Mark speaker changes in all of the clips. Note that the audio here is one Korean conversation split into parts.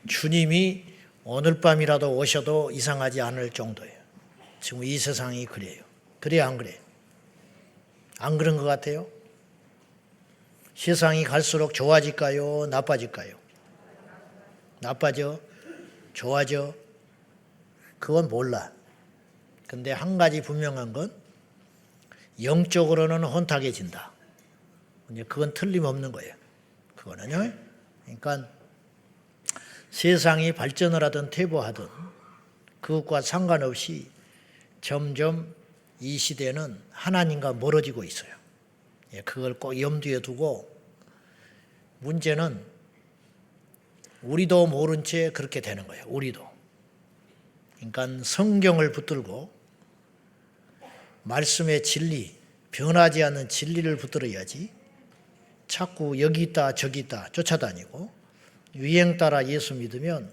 Speaker 1: 주님이 오늘 밤이라도 오셔도 이상하지 않을 정도예요. 지금 이 세상이 그래요. 그래야 안 그래요? 안 그런 것 같아요? 세상이 갈수록 좋아질까요? 나빠질까요? 나빠져? 좋아져? 그건 몰라. 근데 한 가지 분명한 건 영적으로는 혼탁해진다. 그건 틀림없는 거예요. 그거는요. 그러니까 세상이 발전을 하든 퇴보하든 그것과 상관없이 점점 이 시대는 하나님과 멀어지고 있어요. 그걸 꼭 염두에 두고 문제는 우리도 모른 채 그렇게 되는 거예요. 우리도. 그러니까 성경을 붙들고 말씀의 진리, 변하지 않는 진리를 붙들어야지 자꾸 여기 있다 저기 있다 쫓아다니고 유행 따라 예수 믿으면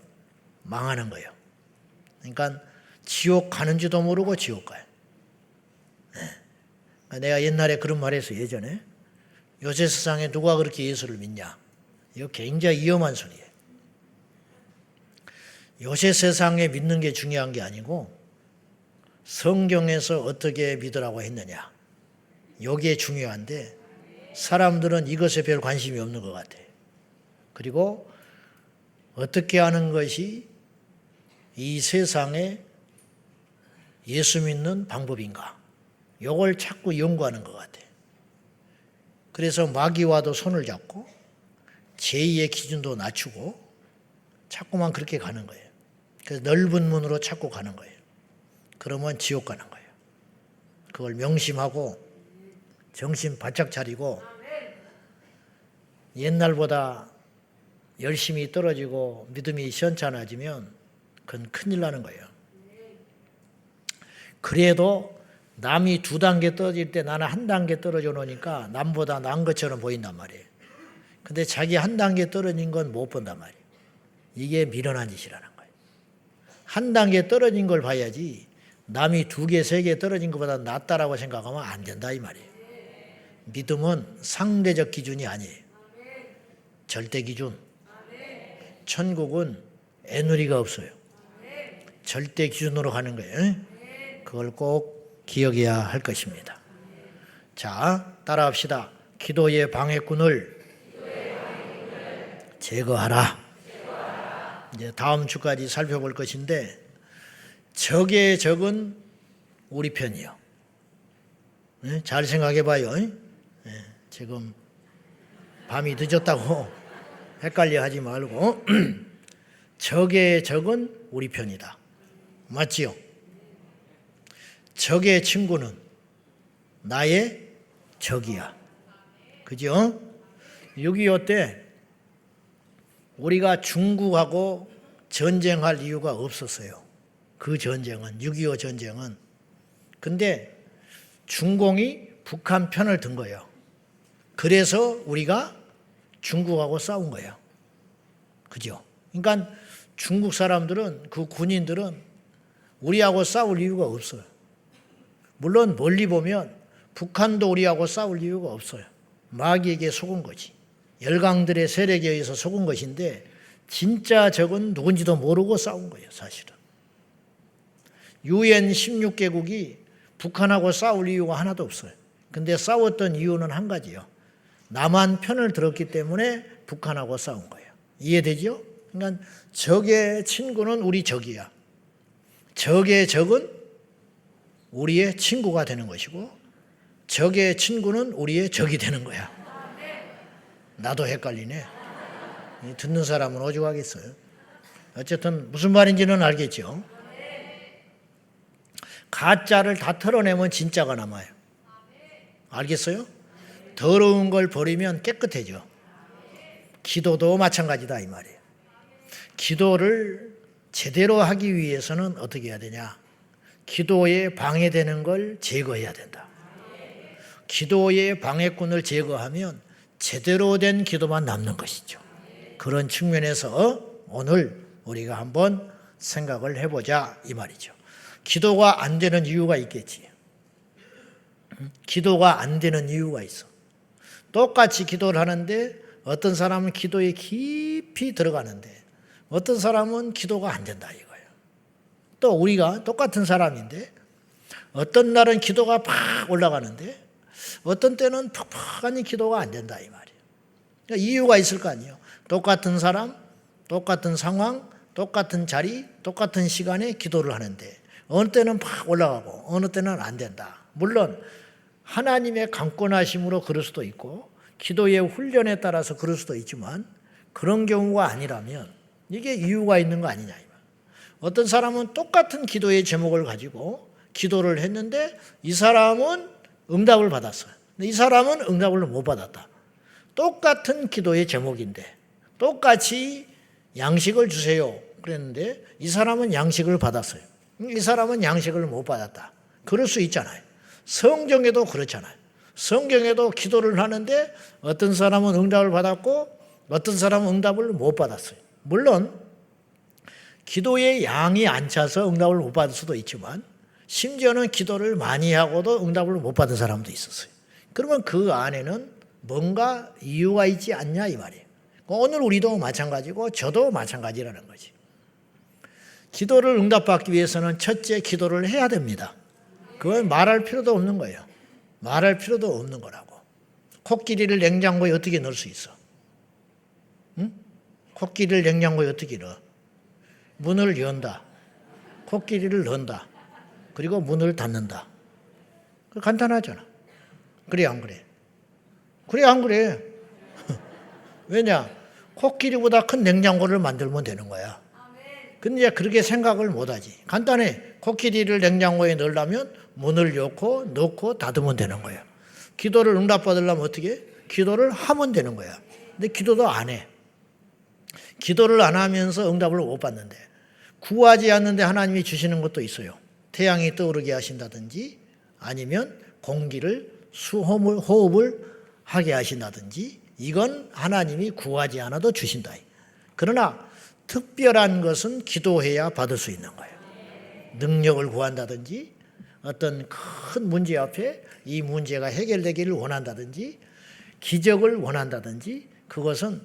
Speaker 1: 망하는 거예요. 그러니까 지옥 가는지도 모르고 지옥 가요. 내가 옛날에 그런 말 했어요. 예전에. 요새 세상에 누가 그렇게 예수를 믿냐. 이거 굉장히 위험한 소리예요. 요새 세상에 믿는 게 중요한 게 아니고 성경에서 어떻게 믿으라고 했느냐. 이게 중요한데 사람들은 이것에 별 관심이 없는 것 같아요. 그리고 어떻게 하는 것이 이 세상에 예수 믿는 방법인가. 이걸 자꾸 연구하는 것 같아요. 그래서 마귀와도 손을 잡고 제2의 기준도 낮추고 자꾸만 그렇게 가는 거예요. 그래서 넓은 문으로 자꾸 가는 거예요. 그러면 지옥 가는 거예요. 그걸 명심하고 정신 바짝 차리고 옛날보다 열심히 떨어지고 믿음이 시원찮아지면 그건 큰일 나는 거예요. 그래도 남이 2단계 떨어질 때 나는 1단계 떨어져 놓으니까 남보다 나은 것처럼 보인단 말이에요. 근데 자기 1단계 떨어진 건 못 본단 말이에요. 이게 미련한 짓이라는 거예요. 1단계 떨어진 걸 봐야지 남이 2개, 3개 떨어진 것보다 낫다라고 생각하면 안 된다 이 말이에요. 믿음은 상대적 기준이 아니에요. 절대 기준. 천국은 애누리가 없어요. 절대 기준으로 가는 거예요. 그걸 꼭 기억해야 할 것입니다. 자, 따라합시다. 기도의 방해꾼을 제거하라. 이제 다음 주까지 살펴볼 것인데 적의 적은 우리 편이요. 잘 생각해 봐요. 지금 밤이 늦었다고 헷갈려 하지 말고 적의 적은 우리 편이다. 맞지요? 적의 친구는 나의 적이야. 그죠? 6.25 때 우리가 중국하고 전쟁할 이유가 없었어요. 그 전쟁은 6.25 전쟁은. 근데 중공이 북한 편을 든 거예요. 그래서 우리가 중국하고 싸운 거예요. 그죠? 그러니까 중국 사람들은 그 군인들은 우리하고 싸울 이유가 없어요. 물론 멀리 보면 북한도 우리하고 싸울 이유가 없어요. 마귀에게 속은 거지. 열강들의 세력에 의해서 속은 것인데 진짜 적은 누군지도 모르고 싸운 거예요. 사실은. UN 16개국이 북한하고 싸울 이유가 하나도 없어요. 근데 싸웠던 이유는 한 가지요. 남한 편을 들었기 때문에 북한하고 싸운 거예요. 이해되죠? 그러니까 적의 친구는 우리 적이야. 적의 적은 우리의 친구가 되는 것이고 적의 친구는 우리의 적이 되는 거야. 나도 헷갈리네. 듣는 사람은 오죽하겠어요. 어쨌든 무슨 말인지는 알겠죠? 가짜를 다 털어내면 진짜가 남아요. 알겠어요? 더러운 걸 버리면 깨끗해져. 기도도 마찬가지다 이 말이에요. 기도를 제대로 하기 위해서는 어떻게 해야 되냐? 기도에 방해되는 걸 제거해야 된다. 기도의 방해꾼을 제거하면 제대로 된 기도만 남는 것이죠. 그런 측면에서 오늘 우리가 한번 생각을 해보자 이 말이죠. 기도가 안 되는 이유가 있겠지. 기도가 안 되는 이유가 있어. 똑같이 기도를 하는데 어떤 사람은 기도에 깊이 들어가는데 어떤 사람은 기도가 안 된다 이거예요. 또 우리가 똑같은 사람인데 어떤 날은 기도가 팍 올라가는데 어떤 때는 푹푹하니 기도가 안 된다 이 말이에요. 그러니까 이유가 있을 거 아니에요. 똑같은 사람, 똑같은 상황, 똑같은 자리, 똑같은 시간에 기도를 하는데 어느 때는 팍 올라가고 어느 때는 안 된다. 물론 하나님의 강권하심으로 그럴 수도 있고 기도의 훈련에 따라서 그럴 수도 있지만 그런 경우가 아니라면 이게 이유가 있는 거 아니냐. 어떤 사람은 똑같은 기도의 제목을 가지고 기도를 했는데 이 사람은 응답을 받았어요. 근데 이 사람은 응답을 못 받았다. 똑같은 기도의 제목인데 똑같이 양식을 주세요 그랬는데 이 사람은 양식을 받았어요. 이 사람은 양식을 못 받았다. 그럴 수 있잖아요. 성경에도 그렇잖아요. 성경에도 기도를 하는데 어떤 사람은 응답을 받았고 어떤 사람은 응답을 못 받았어요. 물론 기도의 양이 안 차서 응답을 못 받을 수도 있지만 심지어는 기도를 많이 하고도 응답을 못 받은 사람도 있었어요. 그러면 그 안에는 뭔가 이유가 있지 않냐 이 말이에요. 오늘 우리도 마찬가지고 저도 마찬가지라는 거지. 기도를 응답받기 위해서는 첫째 기도를 해야 됩니다. 그건 말할 필요도 없는 거예요. 말할 필요도 없는 거라고. 코끼리를 냉장고에 어떻게 넣을 수 있어? 응? 코끼리를 냉장고에 어떻게 넣어? 문을 연다. 코끼리를 넣는다. 그리고 문을 닫는다. 간단하잖아. 그래 안 그래? 그래 안 그래? 왜냐? 코끼리보다 큰 냉장고를 만들면 되는 거야. 근데 그렇게 생각을 못하지. 간단해. 코끼리를 냉장고에 넣으려면 문을 넣고 닫으면 되는 거야. 기도를 응답받으려면 어떻게? 기도를 하면 되는 거야. 근데 기도도 안 해. 기도를 안 하면서 응답을 못 받는데 구하지 않는데 하나님이 주시는 것도 있어요. 태양이 떠오르게 하신다든지 아니면 공기를 호흡을 하게 하신다든지 이건 하나님이 구하지 않아도 주신다. 그러나 특별한 것은 기도해야 받을 수 있는 거예요. 능력을 구한다든지 어떤 큰 문제 앞에 이 문제가 해결되기를 원한다든지 기적을 원한다든지 그것은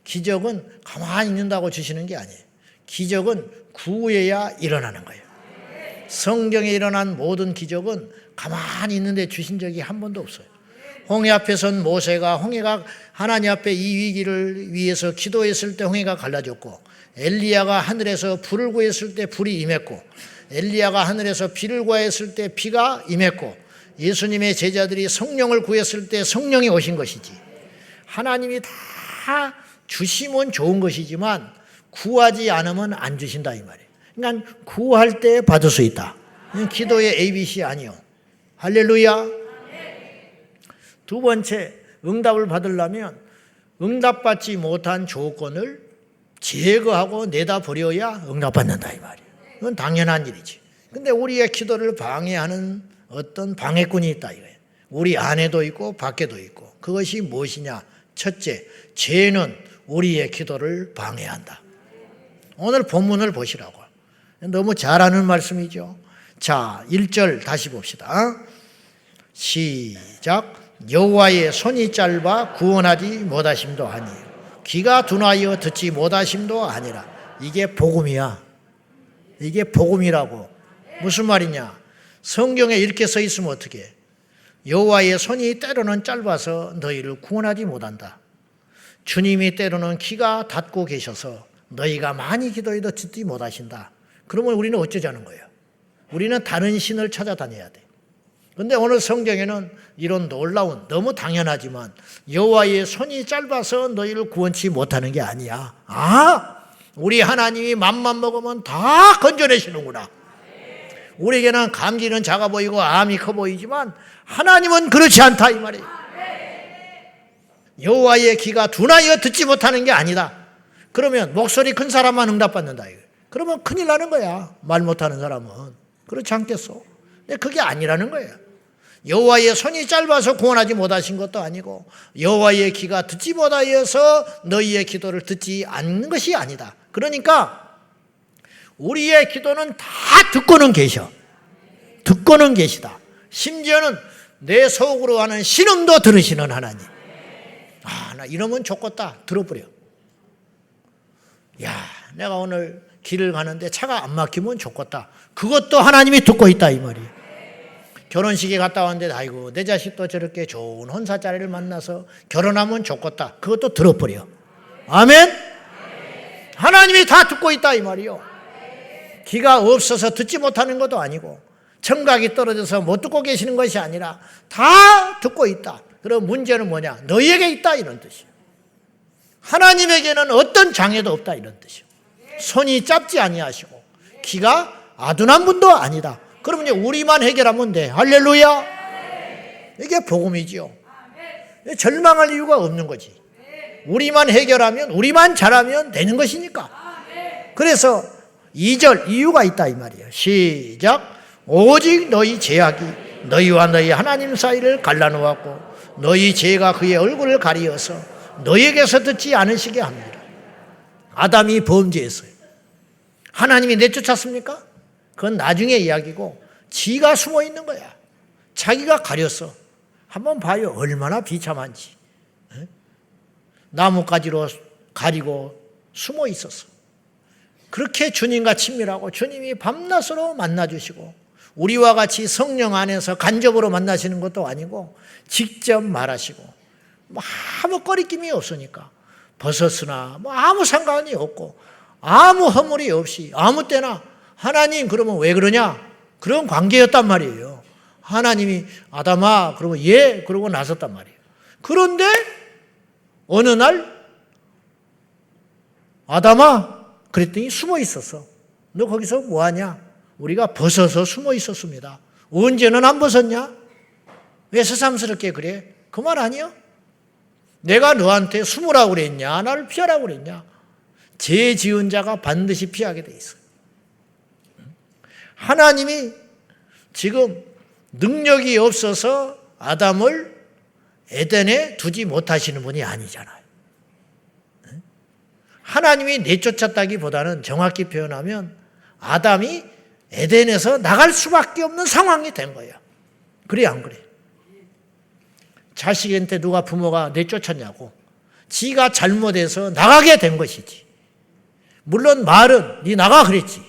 Speaker 1: 기적은 가만히 있는다고 주시는 게 아니에요. 기적은 구해야 일어나는 거예요. 성경에 일어난 모든 기적은 가만히 있는데 주신 적이 한 번도 없어요. 홍해 앞에 선 모세가 홍해가 하나님 앞에 이 위기를 위해서 기도했을 때 홍해가 갈라졌고 엘리야가 하늘에서 불을 구했을 때 불이 임했고 엘리야가 하늘에서 비를 구했을 때 비가 임했고 예수님의 제자들이 성령을 구했을 때 성령이 오신 것이지. 하나님이 다 주시면 좋은 것이지만 구하지 않으면 안 주신다 이 말이에요. 그러니까 구할 때 받을 수 있다. 기도의 ABC 아니요. 할렐루야. 두 번째, 응답을 받으려면 응답받지 못한 조건을 제거하고 내다 버려야 응답받는다 이 말이에요. 이건 당연한 일이지. 근데 우리의 기도를 방해하는 어떤 방해꾼이 있다 이거예요. 우리 안에도 있고 밖에도 있고. 그것이 무엇이냐? 첫째, 죄는 우리의 기도를 방해한다. 오늘 본문을 보시라고. 너무 잘하는 말씀이죠. 자, 1절 다시 봅시다. 시작. 여호와의 손이 짧아 구원하지 못하심도 아니요 귀가 둔하여 듣지 못하심도 아니라. 이게 복음이야. 이게 복음이라고. 무슨 말이냐? 성경에 이렇게 써 있으면 어떻게 해? 여호와의 손이 때로는 짧아서 너희를 구원하지 못한다. 주님이 때로는 귀가 닫고 계셔서 너희가 많이 기도해도 듣지 못하신다. 그러면 우리는 어쩌자는 거예요? 우리는 다른 신을 찾아다녀야 돼. 그런데 오늘 성경에는 이런 놀라운, 너무 당연하지만 여호와의 손이 짧아서 너희를 구원치 못하는 게 아니야. 우리 하나님이 맘만 먹으면 다 건져내시는구나. 우리에게는 감기는 작아 보이고 암이 커 보이지만 하나님은 그렇지 않다 이 말이에요. 여호와의 귀가 둔하여 듣지 못하는 게 아니다. 그러면 목소리 큰 사람만 응답받는다. 그러면 큰일 나는 거야. 말 못하는 사람은. 그렇지 않겠어? 근데 그게 아니라는 거예요. 여호와의 손이 짧아서 구원하지 못하신 것도 아니고 여호와의 귀가 듣지 못하여서 너희의 기도를 듣지 않는 것이 아니다. 그러니까 우리의 기도는 다 듣고는 계셔. 듣고는 계시다. 심지어는 내 속으로 하는 신음도 들으시는 하나님. 나 이러면 좋겠다. 들어버려. 야, 내가 오늘 길을 가는데 차가 안 막히면 좋겠다. 그것도 하나님이 듣고 있다 이 말이에요. 결혼식에 갔다 왔는데 아이고 내 자식도 저렇게 좋은 혼사자리를 만나서 결혼하면 좋겠다. 그것도 들어버려. 아멘? 하나님이 다 듣고 있다 이 말이요. 귀가 없어서 듣지 못하는 것도 아니고 청각이 떨어져서 못 듣고 계시는 것이 아니라 다 듣고 있다. 그럼 문제는 뭐냐? 너희에게 있다 이런 뜻이에요. 하나님에게는 어떤 장애도 없다 이런 뜻이에요. 손이 짧지 아니하시고 귀가 아둔한 분도 아니다. 그러면 이제 우리만 해결하면 돼. 할렐루야. 이게 복음이지요. 절망할 이유가 없는 거지. 우리만 해결하면 우리만 잘하면 되는 것이니까. 그래서 2절 이유가 있다 이 말이에요. 시작. 오직 너희 죄악이 너희와 너희 하나님 사이를 갈라놓았고 너희 죄가 그의 얼굴을 가리어서 너희에게서 듣지 않으시게 합니다. 아담이 범죄했어요. 하나님이 내쫓았습니까? 그건 나중에 이야기고 지가 숨어 있는 거야. 자기가 가렸어. 한번 봐요. 얼마나 비참한지. 나뭇가지로 가리고 숨어 있었어. 그렇게 주님과 친밀하고 주님이 밤낮으로 만나주시고 우리와 같이 성령 안에서 간접으로 만나시는 것도 아니고 직접 말하시고 아무 꺼리낌이 없으니까 벗었으나 아무 상관이 없고 아무 허물이 없이 아무 때나 하나님 그러면 왜 그러냐? 그런 관계였단 말이에요. 하나님이 아담아 그러고 예 그러고 나섰단 말이에요. 그런데 어느 날 아담아 그랬더니 숨어 있었어. 너 거기서 뭐하냐? 우리가 벗어서 숨어 있었습니다. 언제는 안 벗었냐? 왜 새삼스럽게 그래? 그 말 아니야? 내가 너한테 숨으라고 그랬냐? 나를 피하라고 그랬냐? 죄 지은 자가 반드시 피하게 돼 있어요. 하나님이 지금 능력이 없어서 아담을 에덴에 두지 못하시는 분이 아니잖아요. 하나님이 내쫓았다기보다는 정확히 표현하면 아담이 에덴에서 나갈 수밖에 없는 상황이 된 거예요. 그래 안 그래? 자식한테 누가 부모가 내쫓았냐고. 지가 잘못해서 나가게 된 것이지. 물론 말은 네 나가 그랬지.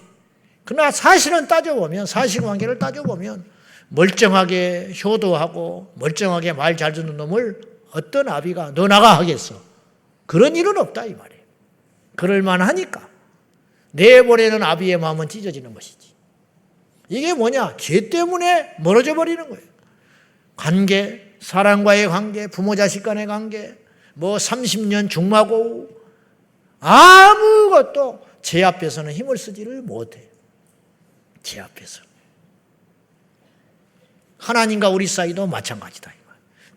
Speaker 1: 그러나 사실은 따져보면 사실관계를 따져보면 멀쩡하게 효도하고 멀쩡하게 말 잘 듣는 놈을 어떤 아비가 너 나가 하겠어. 그런 일은 없다 이 말이에요. 그럴만 하니까 내보내는 아비의 마음은 찢어지는 것이지. 이게 뭐냐? 죄 때문에 멀어져 버리는 거예요. 관계, 사랑과의 관계, 부모 자식 간의 관계, 30년 중마고 아무것도 죄 앞에서는 힘을 쓰지를 못해. 죄 앞에서. 하나님과 우리 사이도 마찬가지다.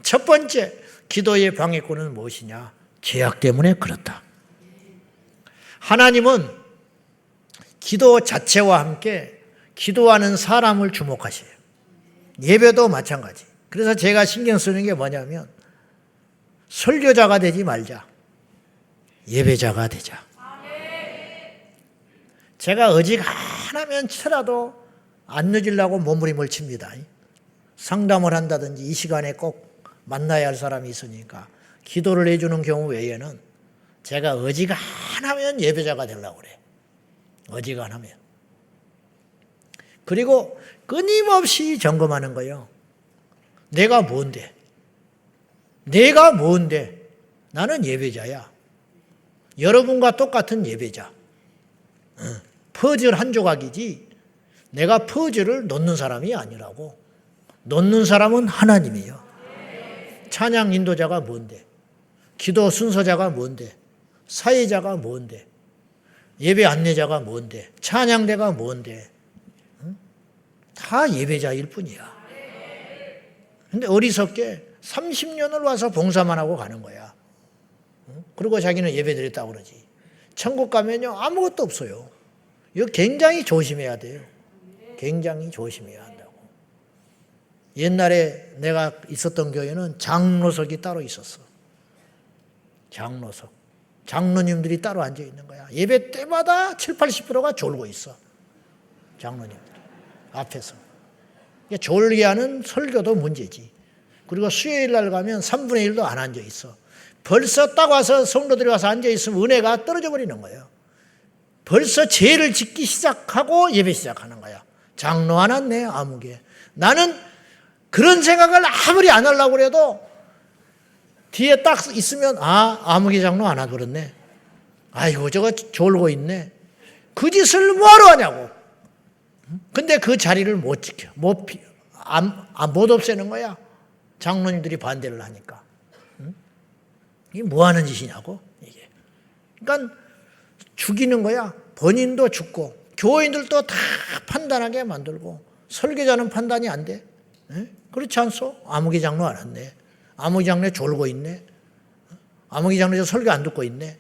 Speaker 1: 첫 번째 기도의 방해꾼은 무엇이냐? 죄악 때문에 그렇다. 하나님은 기도 자체와 함께 기도하는 사람을 주목하셔요. 예배도 마찬가지. 그래서 제가 신경 쓰는 게 뭐냐면 설교자가 되지 말자. 예배자가 되자. 제가 어지간하면 쳐라도 안 늦으려고 몸부림을 칩니다. 상담을 한다든지 이 시간에 꼭 만나야 할 사람이 있으니까 기도를 해주는 경우 외에는 제가 어지간하면 예배자가 되려고 그래. 어지간하면. 그리고 끊임없이 점검하는 거예요. 내가 뭔데? 내가 뭔데? 나는 예배자야. 여러분과 똑같은 예배자. 퍼즐 한 조각이지 내가 퍼즐을 놓는 사람이 아니라고. 놓는 사람은 하나님이에요. 찬양 인도자가 뭔데? 기도 순서자가 뭔데? 사회자가 뭔데? 예배 안내자가 뭔데? 찬양대가 뭔데? 다 예배자일 뿐이야. 근데 어리석게 30년을 와서 봉사만 하고 가는 거야. 그리고 자기는 예배 드렸다고 그러지. 천국 가면요 아무것도 없어요. 이거 굉장히 조심해야 돼요. 굉장히 조심해야 한다고. 옛날에 내가 있었던 교회는 장로석이 따로 있었어. 장로석. 장로님들이 따로 앉아 있는 거야. 예배 때마다 70~80%가 졸고 있어. 장로님들 앞에서. 졸게 하는 설교도 문제지. 그리고 수요일 날 가면 3분의 1도 안 앉아 있어. 벌써 딱 와서 성도들이 와서 앉아 있으면 은혜가 떨어져 버리는 거예요. 벌써 죄를 짓기 시작하고 예배 시작하는 거야. 장로 안 왔네, 아무개. 나는 그런 생각을 아무리 안 하려고 그래도 뒤에 딱 있으면 아무개 장로 안 와버렸네. 아이고 저거 졸고 있네. 그 짓을 뭐하러 하냐고. 근데 그 자리를 못 지켜. 못 없애는 거야. 장로님들이 반대를 하니까. 이게 뭐 하는 짓이냐고, 이게. 그러니까 죽이는 거야. 본인도 죽고, 교인들도 다 판단하게 만들고, 설교자는 판단이 안 돼. 그렇지 않소? 아무개 장로 안 왔네. 아무개 장로 졸고 있네. 아무개 장로 저 설교 안 듣고 있네.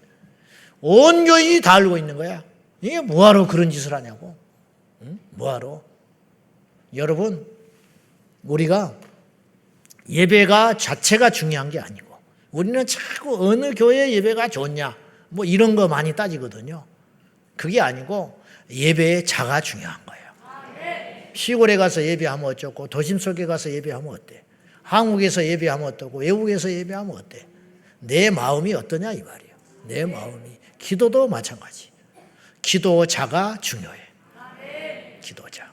Speaker 1: 온 교인이 다 알고 있는 거야. 이게 뭐하러 그런 짓을 하냐고. 뭐하러? 여러분, 우리가 예배가 자체가 중요한 게 아니고, 우리는 자꾸 어느 교회 예배가 좋냐, 뭐 이런 거 많이 따지거든요. 그게 아니고 예배의 자가 중요한 거예요. 시골에 가서 예배하면 어쩌고, 도심 속에 가서 예배하면 어때? 한국에서 예배하면 어떠고, 외국에서 예배하면 어때? 내 마음이 어떠냐 이 말이에요. 내 마음이. 기도도 마찬가지. 기도자가 중요해. 기도자.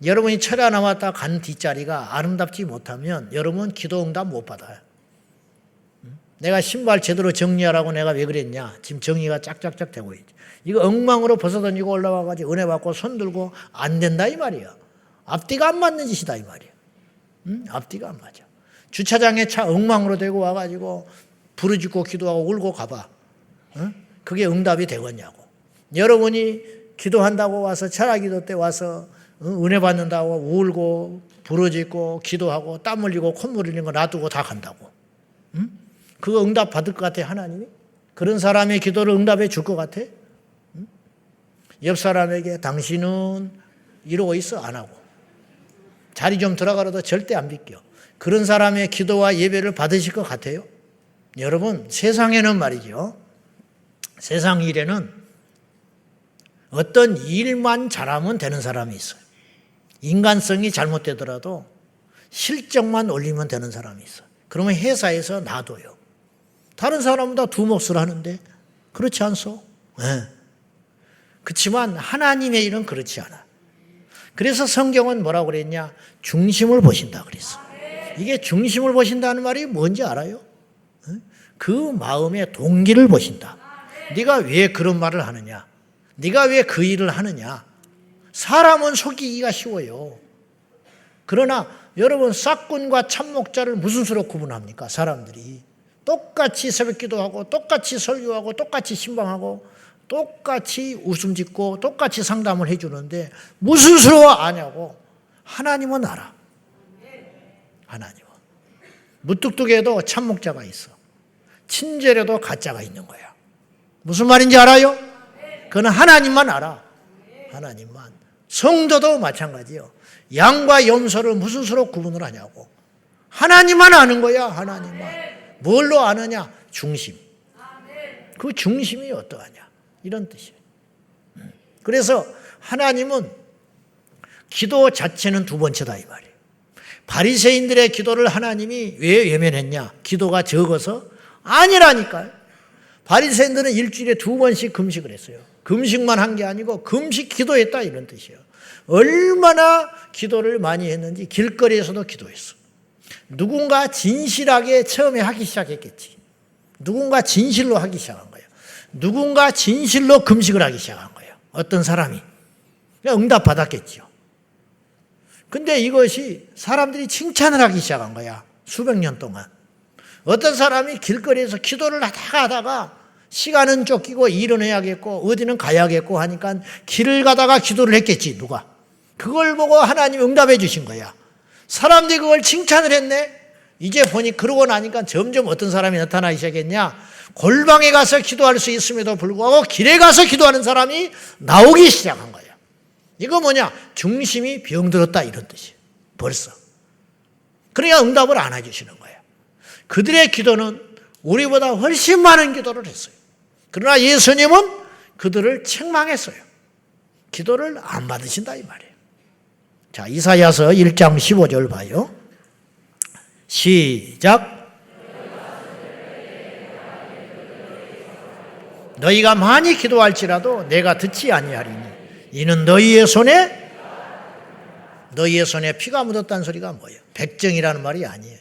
Speaker 1: 여러분이 철야 나왔다 간 뒷자리가 아름답지 못하면 여러분 기도 응답 못 받아요. 내가 신발 제대로 정리하라고 내가 왜 그랬냐. 지금 정리가 짝짝짝 되고 있지. 이거 엉망으로 벗어던지고 올라와가지고 은혜 받고 손 들고 안 된다 이 말이야. 앞뒤가 안 맞는 짓이다 이 말이야. 앞뒤가 안 맞아. 주차장에 차 엉망으로 대고 와가지고 부르짖고 기도하고 울고 가봐. 그게 응답이 되겠냐고. 여러분이 기도한다고 와서 철야기도 때 와서 은혜 받는다고 울고 부르짖고 기도하고 땀 흘리고 콧물 흘리는 거 놔두고 다 간다고. 그거 응답 받을 것 같아 하나님이? 그런 사람의 기도를 응답해 줄 것 같아? 옆 사람에게 당신은 이러고 있어 안 하고 자리 좀 들어가라도 절대 안 비껴. 그런 사람의 기도와 예배를 받으실 것 같아요? 여러분, 세상에는 말이죠. 세상 일에는 어떤 일만 잘하면 되는 사람이 있어요. 인간성이 잘못되더라도 실적만 올리면 되는 사람이 있어요. 그러면 회사에서 놔둬요. 다른 사람보다 두 몫을 하는데 그렇지 않소? 네. 그렇지만 하나님의 일은 그렇지 않아. 그래서 성경은 뭐라고 그랬냐? 중심을 보신다 그랬어. 이게 중심을 보신다는 말이 뭔지 알아요? 그 마음의 동기를 보신다. 네가 왜 그런 말을 하느냐? 네가 왜 그 일을 하느냐? 사람은 속이기가 쉬워요. 그러나 여러분 싹군과 참목자를 무슨 수로 구분합니까? 사람들이 똑같이 새벽기도하고 똑같이 설교하고 똑같이 신방하고 똑같이 웃음 짓고 똑같이 상담을 해주는데 무슨 수로 아냐고. 하나님은 알아. 하나님은. 무뚝뚝해도 참목자가 있어. 친절해도 가짜가 있는 거야. 무슨 말인지 알아요? 그건 하나님만 알아. 하나님만. 성도도 마찬가지요. 양과 염소를 무슨 수로 구분을 하냐고. 하나님만 아는 거야. 하나님만. 뭘로 아느냐? 중심. 그 중심이 어떠하냐? 이런 뜻이에요. 그래서 하나님은 기도 자체는 두 번째다 이 말이에요. 바리새인들의 기도를 하나님이 왜 외면했냐? 기도가 적어서? 아니라니까요. 바리새인들은 일주일에 2번씩 금식을 했어요. 금식만 한 게 아니고 금식 기도했다 이런 뜻이에요. 얼마나 기도를 많이 했는지 길거리에서도 기도했어. 누군가 진실하게 처음에 하기 시작했겠지. 누군가 진실로 하기 시작한 거예요. 누군가 진실로 금식을 하기 시작한 거예요. 어떤 사람이. 응답 받았겠죠. 근데 이것이 사람들이 칭찬을 하기 시작한 거야. 수백 년 동안. 어떤 사람이 길거리에서 기도를 하다가 시간은 쫓기고 일은 해야겠고 어디는 가야겠고 하니까 길을 가다가 기도를 했겠지. 누가. 그걸 보고 하나님이 응답해 주신 거야. 사람들이 그걸 칭찬을 했네. 이제 보니 그러고 나니까 점점 어떤 사람이 나타나기 시작했냐. 골방에 가서 기도할 수 있음에도 불구하고 길에 가서 기도하는 사람이 나오기 시작한 거야. 이거 뭐냐. 중심이 병들었다 이런 뜻이에요. 벌써. 그러니까 응답을 안 해주시는 거예요. 그들의 기도는 우리보다 훨씬 많은 기도를 했어요. 그러나 예수님은 그들을 책망했어요. 기도를 안 받으신다 이 말이에요. 자, 이사야서 1장 15절 봐요. 시작. 너희가 많이 기도할지라도 내가 듣지 아니하리니 이는 너희의 손에 피가 묻었다는 소리가 뭐예요? 백정이라는 말이 아니에요.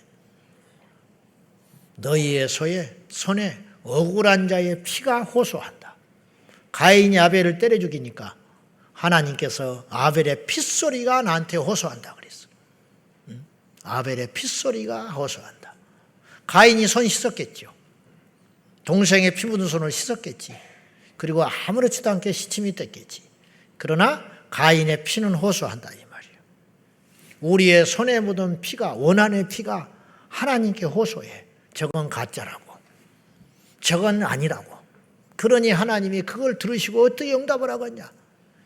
Speaker 1: 너희의 손에 억울한 자의 피가 호소한다. 가인이 아벨을 때려 죽이니까 하나님께서 아벨의 핏소리가 나한테 호소한다 그랬어. 아벨의 핏소리가 호소한다. 가인이 손 씻었겠죠. 동생의 피 묻은 손을 씻었겠지. 그리고 아무렇지도 않게 시침이 뗐겠지. 그러나 가인의 피는 호소한다 이 말이에요. 우리의 손에 묻은 피가, 원한의 피가 하나님께 호소해. 저건 가짜라고. 저건 아니라고. 그러니 하나님이 그걸 들으시고 어떻게 응답을 하겠냐.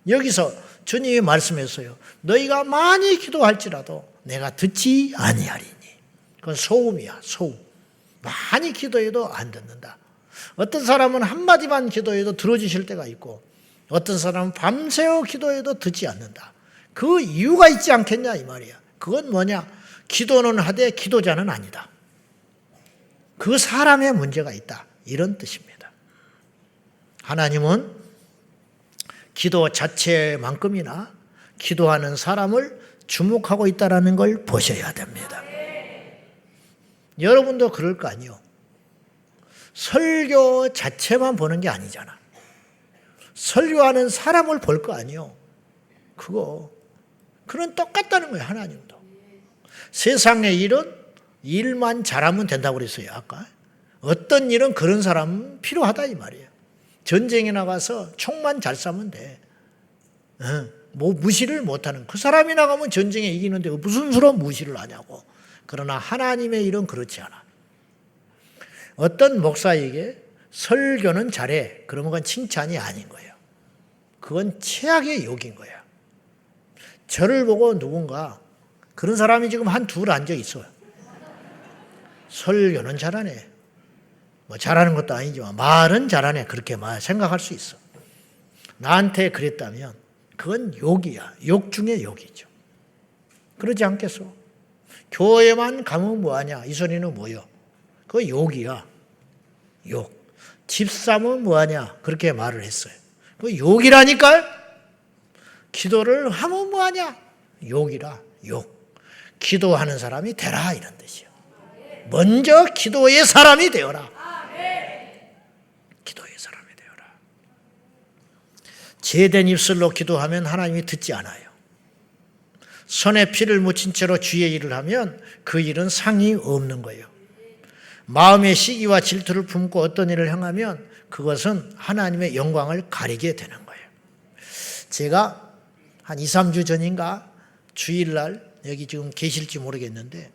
Speaker 1: 여기서 주님이 말씀했어요. 너희가 많이 기도할지라도 내가 듣지 아니하리니. 그건 소음이야, 소음. 많이 기도해도 안 듣는다. 어떤 사람은 한마디만 기도해도 들어주실 때가 있고 어떤 사람은 밤새워 기도해도 듣지 않는다. 그 이유가 있지 않겠냐 이 말이야. 그건 뭐냐? 기도는 하되 기도자는 아니다. 그 사람의 문제가 있다. 이런 뜻입니다. 하나님은 기도 자체만큼이나 기도하는 사람을 주목하고 있다는 걸 보셔야 됩니다. 여러분도 그럴 거 아니요. 설교 자체만 보는 게 아니잖아. 설교하는 사람을 볼 거 아니요. 그건 똑같다는 거예요. 하나님도. 세상의 일만 잘하면 된다고 그랬어요. 아까. 어떤 일은 그런 사람은 필요하다 이 말이에요. 전쟁에 나가서 총만 잘 쏴면 돼. 뭐 무시를 못하는. 그 사람이 나가면 전쟁에 이기는데 무슨 수로 무시를 하냐고. 그러나 하나님의 일은 그렇지 않아. 어떤 목사에게 설교는 잘해. 그러면 그건 칭찬이 아닌 거예요. 그건 최악의 욕인 거야. 저를 보고 누군가 그런 사람이 지금 한 둘 앉아 있어요. 설교는 잘하네. 뭐 잘하는 것도 아니지만 말은 잘하네. 그렇게 생각할 수 있어. 나한테 그랬다면 그건 욕이야. 욕 중에 욕이죠. 그러지 않겠어? 교회만 가면 뭐하냐? 이 소리는 뭐요? 그거 욕이야. 욕. 집 사면 뭐하냐? 그렇게 말을 했어요. 그거 욕이라니까요? 기도를 하면 뭐하냐? 욕이라. 욕. 기도하는 사람이 되라 이런 뜻이요. 먼저 기도의 사람이 되어라. 기도의 사람이 되어라. 제된 입술로 기도하면 하나님이 듣지 않아요. 손에 피를 묻힌 채로 주의 일을 하면 그 일은 상이 없는 거예요. 마음의 시기와 질투를 품고 어떤 일을 행하면 그것은 하나님의 영광을 가리게 되는 거예요. 제가 한 2, 3주 전인가 주일날 여기 지금 계실지 모르겠는데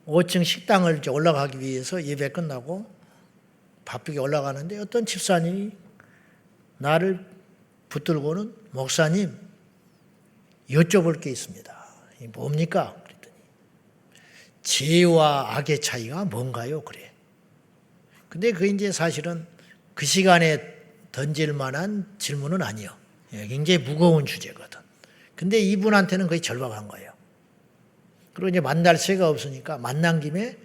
Speaker 1: 5층 식당을 이제 올라가기 위해서 예배 끝나고 바쁘게 올라가는데 어떤 집사님이 나를 붙들고는 목사님 여쭤볼 게 있습니다. 뭡니까? 그랬더니 죄와 악의 차이가 뭔가요? 그래. 근데 그게 이제 사실은 그 시간에 던질 만한 질문은 아니요. 굉장히 무거운 주제거든. 근데 이분한테는 거의 절박한 거예요. 그리고 이제 만날 새가 없으니까 만난 김에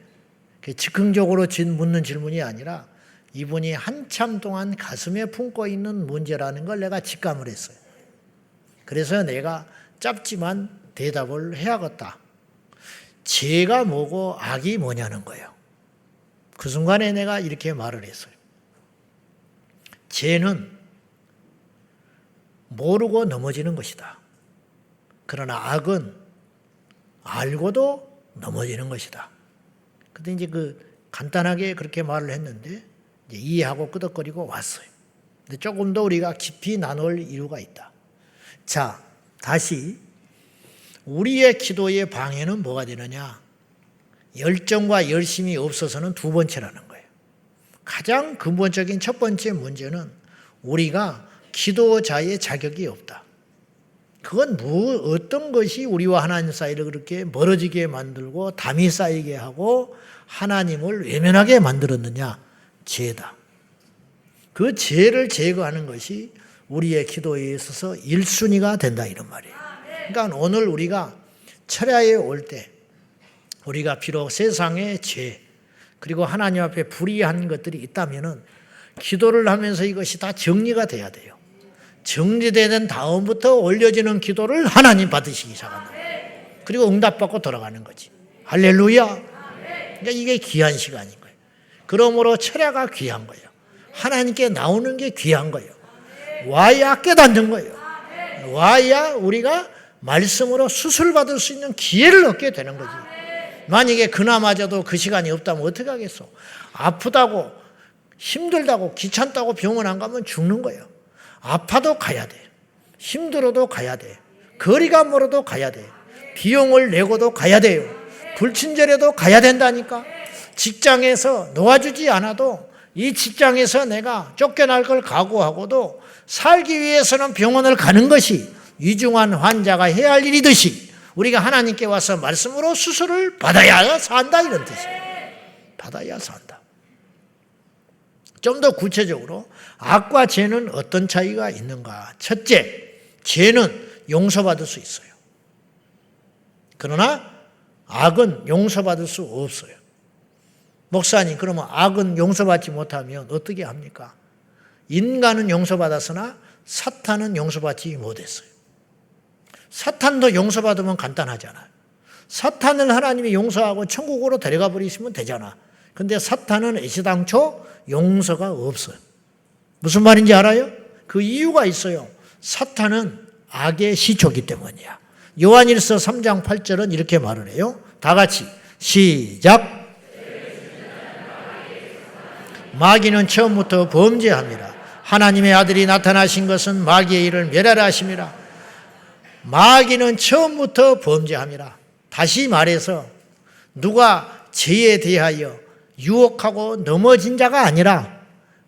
Speaker 1: 즉흥적으로 묻는 질문이 아니라 이분이 한참 동안 가슴에 품고 있는 문제라는 걸 내가 직감을 했어요. 그래서 내가 짧지만 대답을 해야겠다. 죄가 뭐고 악이 뭐냐는 거예요. 그 순간에 내가 이렇게 말을 했어요. 죄는 모르고 넘어지는 것이다. 그러나 악은 알고도 넘어지는 것이다. 근데 이제 간단하게 그렇게 말을 했는데 이제 이해하고 끄덕거리고 왔어요. 근데 조금 더 우리가 깊이 나눌 이유가 있다. 자, 다시 우리의 기도의 방해는 뭐가 되느냐? 열정과 열심이 없어서는 두 번째라는 거예요. 가장 근본적인 첫 번째 문제는 우리가 기도자의 자격이 없다. 그건 어떤 것이 우리와 하나님 사이를 그렇게 멀어지게 만들고 담이 쌓이게 하고 하나님을 외면하게 만들었느냐? 죄다. 그 죄를 제거하는 것이 우리의 기도에 있어서 1순위가 된다 이런 말이에요. 그러니까 오늘 우리가 철야에 올 때 우리가 비록 세상의 죄, 그리고 하나님 앞에 불의한 것들이 있다면은 기도를 하면서 이것이 다 정리가 돼야 돼요. 정리되는 다음부터 올려지는 기도를 하나님 받으시기 시작한다. 그리고 응답받고 돌아가는 거지. 할렐루야. 그러니까 이게 귀한 시간인 거예요. 그러므로 철야가 귀한 거예요. 하나님께 나오는 게 귀한 거예요. 와야 깨닫는 거예요. 와야 우리가 말씀으로 수술받을 수 있는 기회를 얻게 되는 거지. 만약에 그나마저도 그 시간이 없다면 어떻게 하겠어? 아프다고 힘들다고 귀찮다고 병원 안 가면 죽는 거예요. 아파도 가야 돼. 힘들어도 가야 돼. 거리가 멀어도 가야 돼. 비용을 내고도 가야 돼요. 불친절해도 가야 된다니까. 직장에서 놓아주지 않아도 이 직장에서 내가 쫓겨날 걸 각오하고도 살기 위해서는 병원을 가는 것이 위중한 환자가 해야 할 일이듯이 우리가 하나님께 와서 말씀으로 수술을 받아야 산다 이런 뜻이에요. 받아야 산다. 좀 더 구체적으로 악과 죄는 어떤 차이가 있는가? 첫째, 죄는 용서받을 수 있어요. 그러나 악은 용서받을 수 없어요. 목사님, 그러면 악은 용서받지 못하면 어떻게 합니까? 인간은 용서받았으나 사탄은 용서받지 못했어요. 사탄도 용서받으면 간단하잖아요. 사탄을 하나님이 용서하고 천국으로 데려가 버리시면 되잖아. 근데 사탄은 애시당초 용서가 없어요. 무슨 말인지 알아요? 그 이유가 있어요. 사탄은 악의 시초이기 때문이야. 요한일서 3장 8절은 이렇게 말을 해요. 다 같이 시작. 마귀는 처음부터 범죄합니다. 하나님의 아들이 나타나신 것은 마귀의 일을 멸하라 하심이라. 마귀는 처음부터 범죄합니다. 다시 말해서 누가 죄에 대하여 유혹하고 넘어진 자가 아니라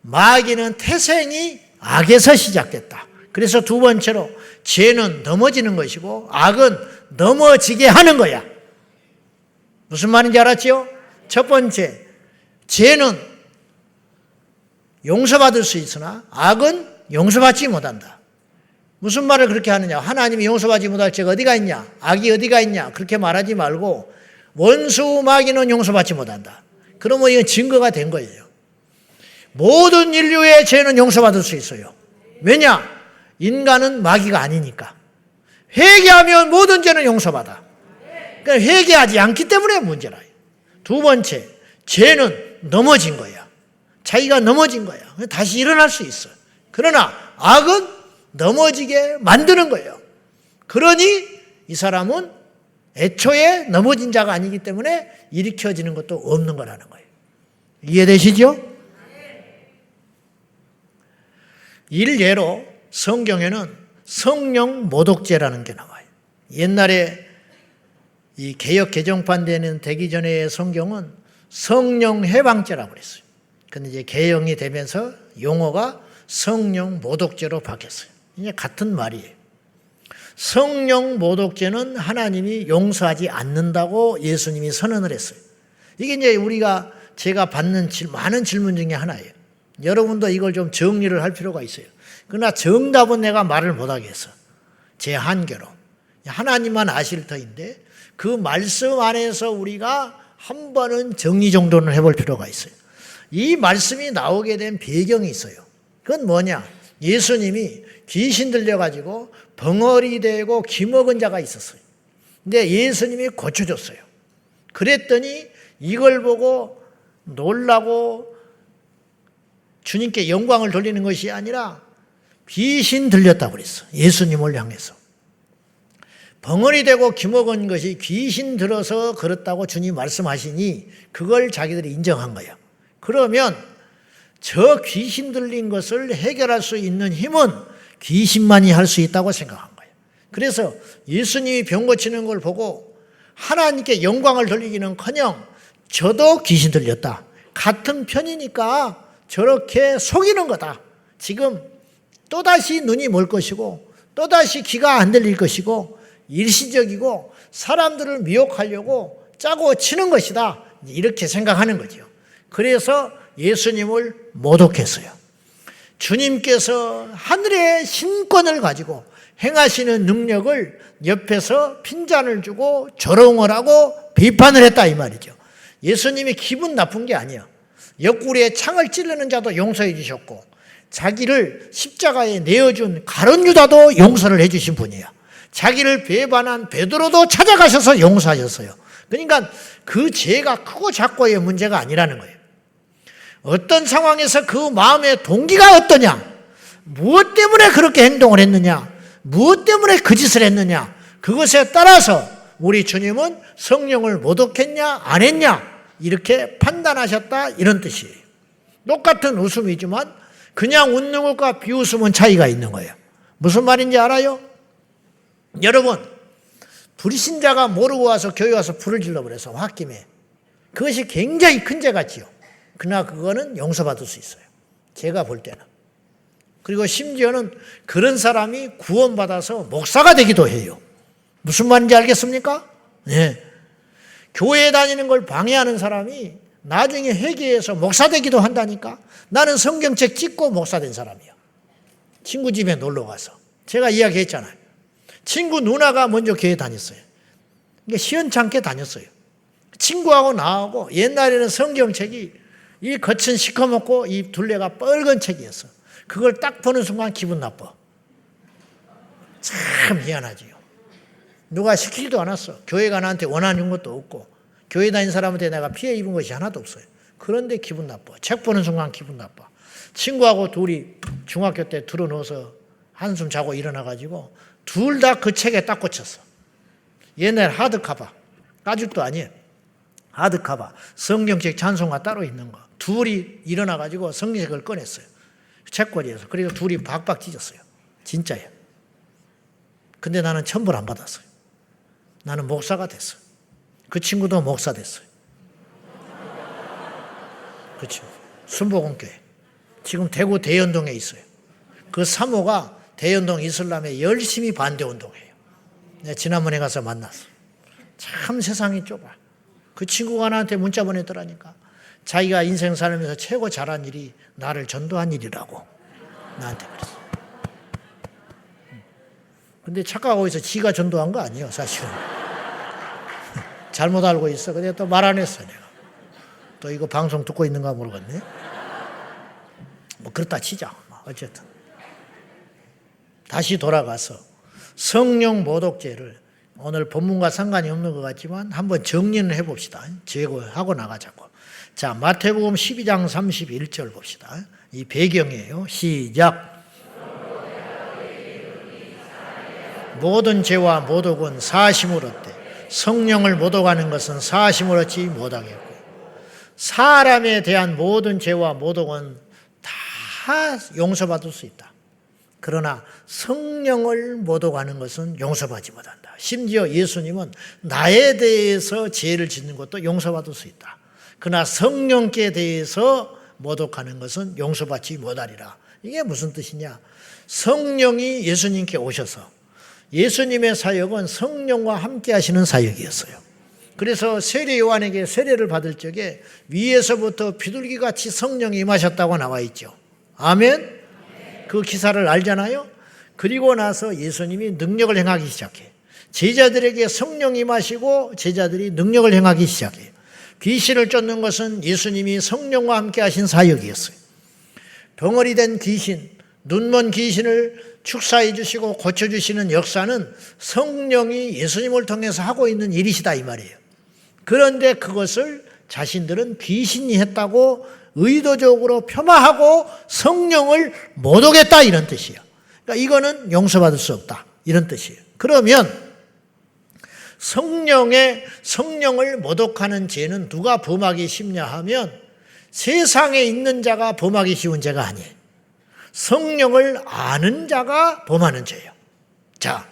Speaker 1: 마귀는 태생이 악에서 시작됐다. 그래서 두 번째로 죄는 넘어지는 것이고 악은 넘어지게 하는 거야. 무슨 말인지 알았지요? 첫 번째, 죄는 용서받을 수 있으나 악은 용서받지 못한다. 무슨 말을 그렇게 하느냐? 하나님이 용서받지 못할 죄가 어디가 있냐? 악이 어디가 있냐? 그렇게 말하지 말고 원수 마귀는 용서받지 못한다. 그러면 이건 증거가 된 거예요. 모든 인류의 죄는 용서받을 수 있어요. 왜냐? 인간은 마귀가 아니니까. 회개하면 모든 죄는 용서받아. 그러니까 회개하지 않기 때문에 문제라. 두 번째, 죄는 넘어진 거야. 자기가 넘어진 거야. 다시 일어날 수 있어. 그러나 악은 넘어지게 만드는 거예요. 그러니 이 사람은 애초에 넘어진 자가 아니기 때문에 일으켜지는 것도 없는 거라는 거예요. 이해되시죠? 일례로 성경에는 성령 모독죄라는 게 나와요. 옛날에 이 개역 개정판 되기 전에 성경은 성령 해방죄라고 그랬어요. 근데 이제 개정이 되면서 용어가 성령 모독죄로 바뀌었어요. 이제 같은 말이에요. 성령 모독죄는 하나님이 용서하지 않는다고 예수님이 선언을 했어요. 이게 이제 제가 받는 많은 질문 중에 하나예요. 여러분도 이걸 좀 정리를 할 필요가 있어요. 그러나 정답은 내가 말을 못하겠어. 제 한계로. 하나님만 아실 터인데 그 말씀 안에서 우리가 한 번은 정리 정돈을 해볼 필요가 있어요. 이 말씀이 나오게 된 배경이 있어요. 그건 뭐냐? 예수님이 귀신 들려가지고 벙어리 되고 기먹은 자가 있었어요. 근데 예수님이 고쳐줬어요. 그랬더니 이걸 보고 놀라고 주님께 영광을 돌리는 것이 아니라 귀신 들렸다고 그랬어. 예수님을 향해서. 벙어리 되고 기먹은 것이 귀신 들어서 그렇다고 주님 말씀하시니 그걸 자기들이 인정한 거예요. 그러면 저 귀신 들린 것을 해결할 수 있는 힘은 귀신만이 할 수 있다고 생각한 거예요. 그래서 예수님이 병 고치는 걸 보고 하나님께 영광을 돌리기는커녕 저도 귀신 들렸다. 같은 편이니까 저렇게 속이는 거다. 지금 또다시 눈이 멀 것이고 또다시 귀가 안 들릴 것이고 일시적이고 사람들을 미혹하려고 짜고 치는 것이다. 이렇게 생각하는 거죠. 그래서 예수님을 모독했어요. 주님께서 하늘의 신권을 가지고 행하시는 능력을 옆에서 핀잔을 주고 조롱을 하고 비판을 했다 이 말이죠. 예수님이 기분 나쁜 게 아니야. 옆구리에 창을 찌르는 자도 용서해 주셨고 자기를 십자가에 내어준 가룟 유다도 용서를 해 주신 분이야. 자기를 배반한 베드로도 찾아가셔서 용서하셨어요. 그러니까 그 죄가 크고 작고의 문제가 아니라는 거예요. 어떤 상황에서 그 마음의 동기가 어떠냐, 무엇 때문에 그렇게 행동을 했느냐, 무엇 때문에 그 짓을 했느냐, 그것에 따라서 우리 주님은 성령을 모독했냐 안 했냐 이렇게 판단하셨다, 이런 뜻이에요. 똑같은 웃음이지만 그냥 웃는 것과 비웃음은 차이가 있는 거예요. 무슨 말인지 알아요? 여러분, 불신자가 모르고 와서 교회 와서 불을 질러버려서 홧김에, 그것이 굉장히 큰 죄 같지요. 그러나 그거는 용서받을 수 있어요, 제가 볼 때는. 그리고 심지어는 그런 사람이 구원받아서 목사가 되기도 해요. 무슨 말인지 알겠습니까? 네. 교회에 다니는 걸 방해하는 사람이 나중에 회개해서 목사 되기도 한다니까. 나는 성경책 찍고 목사 된 사람이야. 친구 집에 놀러 가서. 제가 이야기했잖아요. 친구 누나가 먼저 교회 다녔어요. 그러니까 시원찮게 다녔어요. 친구하고 나하고 옛날에는 성경책이 이 겉은 시커멓고 이 둘레가 빨간 책이었어. 그걸 딱 보는 순간 기분 나빠. 참 미안하지요. 누가 시키지도 않았어. 교회가 나한테 원하는 것도 없고 교회 다닌 사람한테 내가 피해 입은 것이 하나도 없어요. 그런데 기분 나빠. 책 보는 순간 기분 나빠. 친구하고 둘이 중학교 때 들어놓아서 한숨 자고 일어나가지고 둘 다 그 책에 딱 꽂혔어. 옛날 하드카바, 가죽도 아니에요. 하드카바, 성경책 찬송가 따로 있는 거. 둘이 일어나가지고 성경책을 꺼냈어요. 책꽂이에서. 그래서 둘이 박박 찢었어요. 진짜예요. 근데 나는 천벌 안 받았어요. 나는 목사가 됐어요. 그 친구도 목사 됐어요. 그렇죠. 순복음교회. 지금 대구 대연동에 있어요. 그 사모가 대연동 이슬람에 열심히 반대운동해요. 내가 지난번에 가서 만났어. 참 세상이 좁아. 그 친구가 나한테 문자 보내더라니까. 자기가 인생 살면서 최고 잘한 일이 나를 전도한 일이라고 나한테 그랬어. 근데 착각하고 있어. 지가 전도한 거 아니에요, 사실은. 잘못 알고 있어. 근데 또 말 안 했어, 내가. 또 이거 방송 듣고 있는가 모르겠네. 뭐 그렇다 치자. 어쨌든 다시 돌아가서 성령 모독죄를 오늘 본문과 상관이 없는 것 같지만 한번 정리는 해봅시다. 제거하고 나가자고. 자, 마태복음 12장 31절 봅시다. 이 배경이에요. 시작. 모든 죄와 모독은 사심으로 얻되 성령을 모독하는 것은 사심을 얻지 못하겠고. 사람에 대한 모든 죄와 모독은 다 용서받을 수 있다. 그러나 성령을 모독하는 것은 용서받지 못한다. 심지어 예수님은 나에 대해서 죄를 짓는 것도 용서받을 수 있다. 그러나 성령께 대해서 모독하는 것은 용서받지 못하리라. 이게 무슨 뜻이냐? 성령이 예수님께 오셔서 예수님의 사역은 성령과 함께 하시는 사역이었어요. 그래서 세례 요한에게 세례를 받을 적에 위에서부터 비둘기같이 성령이 임하셨다고 나와 있죠. 아멘? 그 기사를 알잖아요. 그리고 나서 예수님이 능력을 행하기 시작해. 제자들에게 성령이 임하시고 제자들이 능력을 행하기 시작해요. 귀신을 쫓는 것은 예수님이 성령과 함께 하신 사역이었어요. 병어리 된 귀신, 눈먼 귀신을 축사해 주시고 고쳐주시는 역사는 성령이 예수님을 통해서 하고 있는 일이시다, 이 말이에요. 그런데 그것을 자신들은 귀신이 했다고 의도적으로 표마하고 성령을 모독했다, 이런 뜻이에요. 그러니까 이거는 용서받을 수 없다, 이런 뜻이에요. 그러면 성령을 모독하는 죄는 누가 범하기 쉽냐 하면 세상에 있는 자가 범하기 쉬운 죄가 아니에요. 성령을 아는 자가 범하는 죄예요. 자,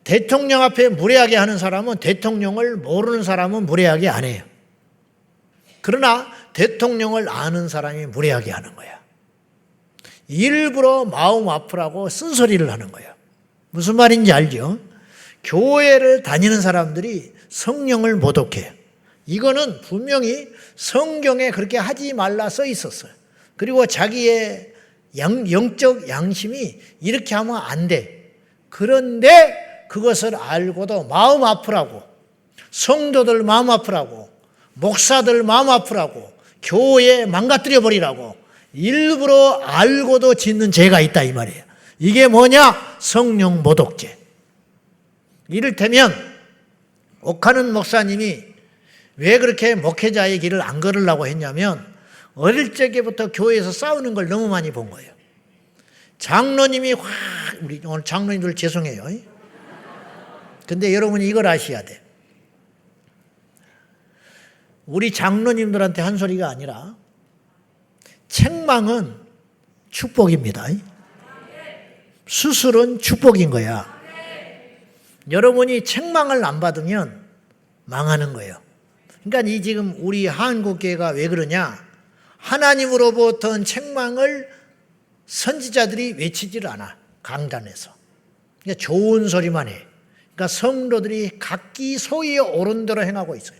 Speaker 1: 대통령 앞에 무례하게 하는 사람은 대통령을 모르는 사람은 무례하게 안 해요. 그러나 대통령을 아는 사람이 무례하게 하는 거야. 일부러 마음 아프라고 쓴소리를 하는 거야. 무슨 말인지 알죠? 교회를 다니는 사람들이 성령을 모독해요. 이거는 분명히 성경에 그렇게 하지 말라 써 있었어요. 그리고 자기의 영적 양심이 이렇게 하면 안 돼. 그런데 그것을 알고도 마음 아프라고, 성도들 마음 아프라고, 목사들 마음 아프라고 교회 망가뜨려 버리라고 일부러 알고도 짓는 죄가 있다 이 말이에요. 이게 뭐냐? 성령 모독죄. 이를테면 옥하는 목사님이 왜 그렇게 목회자의 길을 안 걸으려고 했냐면 어릴 적부터 교회에서 싸우는 걸 너무 많이 본 거예요. 장로님이 우리 오늘 장로님들 죄송해요. 근데 여러분이 이걸 아셔야 돼. 우리 장로님들한테 한 소리가 아니라 책망은 축복입니다. 수술은 축복인 거야. 여러분이 책망을 안 받으면 망하는 거예요. 그러니까 이 지금 우리 한국교회가 왜 그러냐? 하나님으로부터 책망을 선지자들이 외치지를 않아. 강단에서. 그러니까 좋은 소리만 해. 그러니까 성도들이 각기 소위에 옳은 대로 행하고 있어요.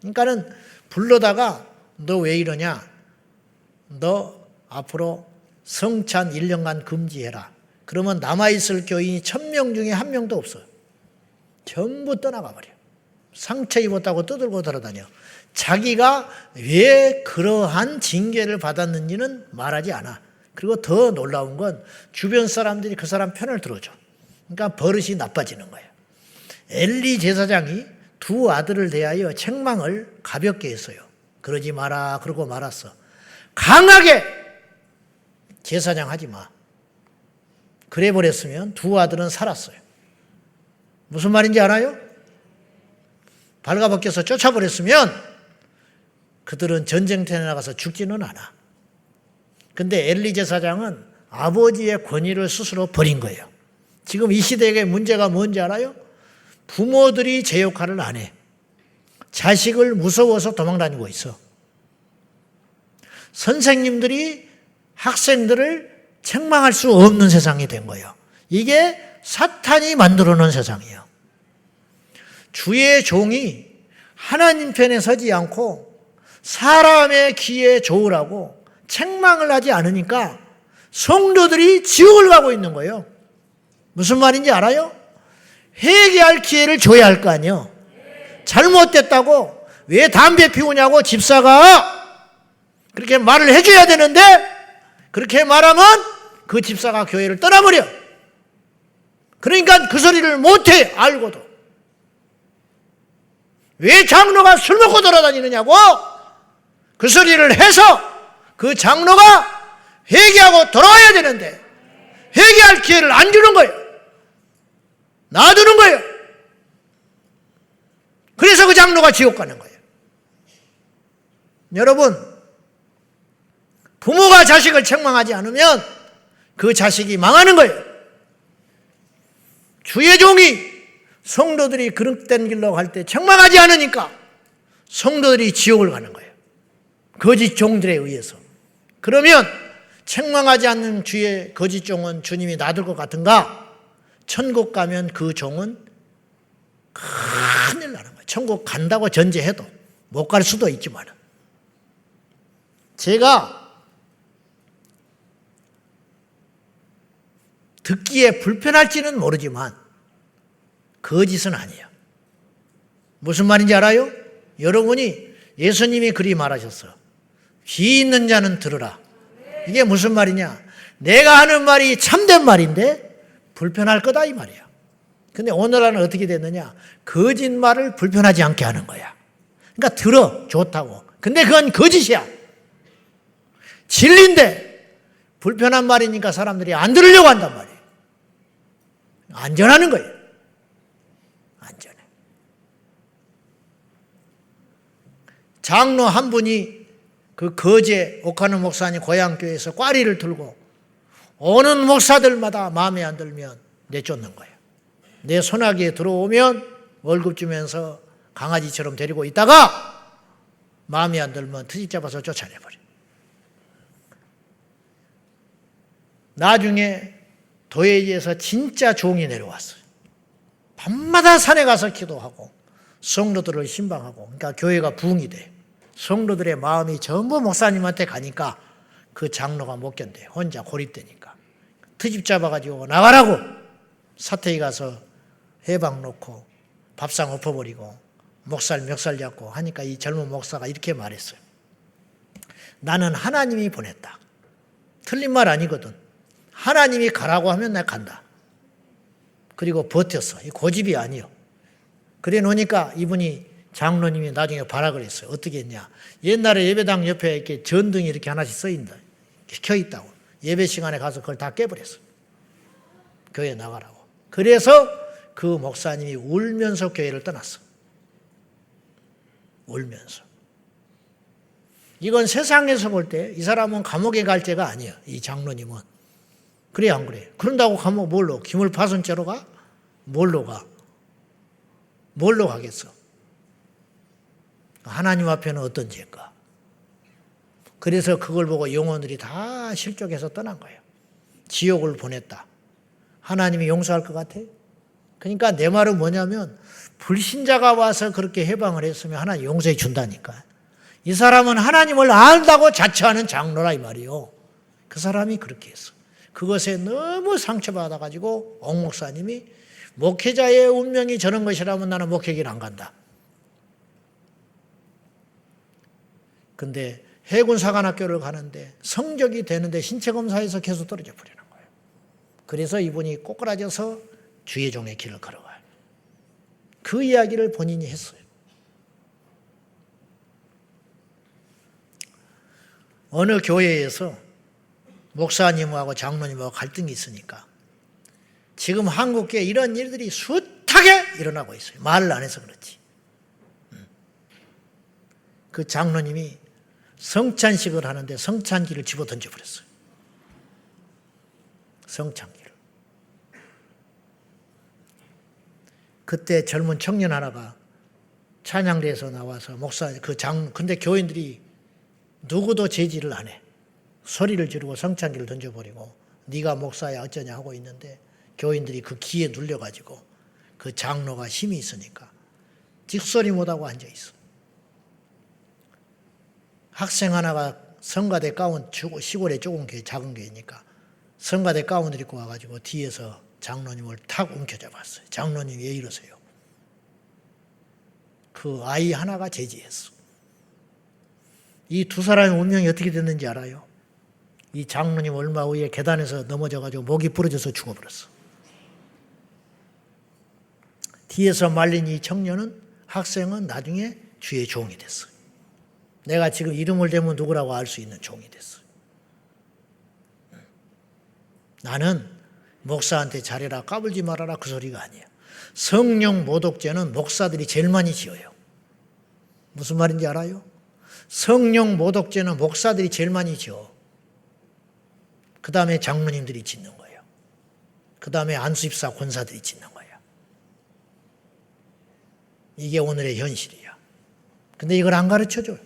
Speaker 1: 그러니까는 불러다가 너 왜 이러냐? 너 앞으로 성찬 1년간 금지해라. 그러면 남아있을 교인이 1000명 중에 1명도 없어요. 전부 떠나가 버려. 상처 입었다고 떠들고 돌아다녀. 자기가 왜 그러한 징계를 받았는지는 말하지 않아. 그리고 더 놀라운 건 주변 사람들이 그 사람 편을 들어줘. 그러니까 버릇이 나빠지는 거예요. 엘리 제사장이 두 아들을 대하여 책망을 가볍게 했어요. 그러지 마라 그러고 말았어. 강하게 제사장 하지 마. 그래 버렸으면 두 아들은 살았어요. 무슨 말인지 알아요? 발가벗겨서 쫓아버렸으면 그들은 전쟁터에 나가서 죽지는 않아. 근데 엘리 제사장은 아버지의 권위를 스스로 버린 거예요. 지금 이 시대의 문제가 뭔지 알아요? 부모들이 제 역할을 안 해. 자식을 무서워서 도망다니고 있어. 선생님들이 학생들을 책망할 수 없는 세상이 된 거예요. 이게 사탄이 만들어 놓은 세상이에요. 주의 종이 하나님 편에 서지 않고 사람의 귀에 좋으라고 책망을 하지 않으니까 성도들이 지옥을 가고 있는 거예요. 무슨 말인지 알아요? 회개할 기회를 줘야 할 거 아니에요. 잘못됐다고 왜 담배 피우냐고 집사가 그렇게 말을 해줘야 되는데 그렇게 말하면 그 집사가 교회를 떠나버려. 그러니까 그 소리를 못해 알고도. 왜 장로가 술 먹고 돌아다니느냐고 그 소리를 해서 그 장로가 회개하고 돌아와야 되는데 회개할 기회를 안 주는 거예요. 놔두는 거예요. 그래서 그 장로가 지옥 가는 거예요. 여러분, 부모가 자식을 책망하지 않으면 그 자식이 망하는 거예요. 주의 종이 성도들이 그릇된 길로 갈 때 책망하지 않으니까 성도들이 지옥을 가는 거예요. 거짓 종들에 의해서. 그러면 책망하지 않는 주의 거짓 종은 주님이 놔둘 것 같은가? 천국 가면 그 종은 큰일 나는 거예요. 천국 간다고 전제해도 못 갈 수도 있지만 제가 듣기에 불편할지는 모르지만 거짓은 아니에요. 무슨 말인지 알아요? 여러분이 예수님이 그리 말하셨어요. 귀 있는 자는 들으라. 이게 무슨 말이냐? 내가 하는 말이 참된 말인데 불편할 거다 이 말이야. 근데 오늘날은 어떻게 됐느냐? 거짓말을 불편하지 않게 하는 거야. 그러니까 들어 좋다고. 근데 그건 거짓이야. 진리인데 불편한 말이니까 사람들이 안 들으려고 한단 말이에요. 안전하는 거예요. 안전해. 장로 한 분이 그 거제 옥하는 목사님 고향교회에서 꽈리를 들고 오는 목사들마다 마음에 안 들면 내쫓는 거예요. 내 손아귀에 들어오면 월급 주면서 강아지처럼 데리고 있다가 마음에 안 들면 트집 잡아서 쫓아내버려. 나중에 도예지에서 진짜 종이 내려왔어요. 밤마다 산에 가서 기도하고 성도들을 신방하고 그러니까 교회가 부흥이 돼. 성도들의 마음이 전부 목사님한테 가니까 그 장로가 못 견뎌요. 혼자 고립되니까. 트집 잡아가지고 나가라고 사태에 가서 해방 놓고 밥상 엎어버리고 목살 멱살 잡고 하니까 이 젊은 목사가 이렇게 말했어요. 나는 하나님이 보냈다. 틀린 말 아니거든. 하나님이 가라고 하면 내가 간다. 그리고 버텼어. 이 고집이 아니요. 그래 놓으니까 이분이 장로님이 나중에 발악을 했어요. 어떻게 했냐. 옛날에 예배당 옆에 이렇게 전등이 이렇게 하나씩 써 있다. 켜 있다고. 예배 시간에 가서 그걸 다 깨버렸어. 교회 나가라고. 그래서 그 목사님이 울면서 교회를 떠났어. 울면서. 이건 세상에서 볼 때 이 사람은 감옥에 갈 죄가 아니에요. 이 장로님은. 그래 안 그래? 그런다고 감옥 뭘로? 기물 파손죄로 가? 뭘로 가? 뭘로 가겠어? 하나님 앞에는 어떤 죄일까? 그래서 그걸 보고 영혼들이 다 실족해서 떠난 거예요. 지옥을 보냈다. 하나님이 용서할 것 같아? 그러니까 내 말은 뭐냐면 불신자가 와서 그렇게 해방을 했으면 하나님 용서해 준다니까. 이 사람은 하나님을 안다고 자처하는 장로라 이 말이요. 그 사람이 그렇게 했어. 그것에 너무 상처받아가지고 옥 목사님이 목회자의 운명이 저런 것이라면 나는 목회길 안 간다. 근데 해군사관학교를 가는데 성적이 되는데 신체검사에서 계속 떨어져 버리는 거예요. 그래서 이분이 꼬꾸라져서 주의 종의 길을 걸어가요. 그 이야기를 본인이 했어요. 어느 교회에서 목사님하고 장로님하고 갈등이 있으니까 지금 한국교회에 이런 일들이 숱하게 일어나고 있어요. 말을 안 해서 그렇지. 그 장로님이 성찬식을 하는데 성찬기를 집어 던져버렸어요. 성찬기를. 그때 젊은 청년 하나가 찬양대에서 나와서 근데 교인들이 누구도 제지를 안 해. 소리를 지르고 성찬기를 던져버리고 네가 목사야 어쩌냐 하고 있는데 교인들이 그 기에 눌려가지고 그 장로가 힘이 있으니까 직소리 못하고 앉아있어. 학생 하나가 성가대 가운, 시골에 조금 작은 교회니까 성가대 가운을 입고 와가지고 뒤에서 장로님을 탁 움켜잡았어요. 장로님 왜 이러세요? 그 아이 하나가 제지했어. 이 두 사람의 운명이 어떻게 됐는지 알아요? 이 장로님 얼마 후에 계단에서 넘어져가지고 목이 부러져서 죽어버렸어. 뒤에서 말린 이 청년은, 학생은 나중에 주의 종이 됐어요. 내가 지금 이름을 대면 누구라고 알 수 있는 종이 됐어요. 나는 목사한테 잘해라, 까불지 말아라 그 소리가 아니야. 성령 모독죄는 목사들이 제일 많이 지어요. 무슨 말인지 알아요? 성령 모독죄는 목사들이 제일 많이 지어. 그 다음에 장로님들이 짓는 거예요. 그 다음에 안수입사 권사들이 짓는 거예요. 이게 오늘의 현실이야. 근데 이걸 안 가르쳐줘요.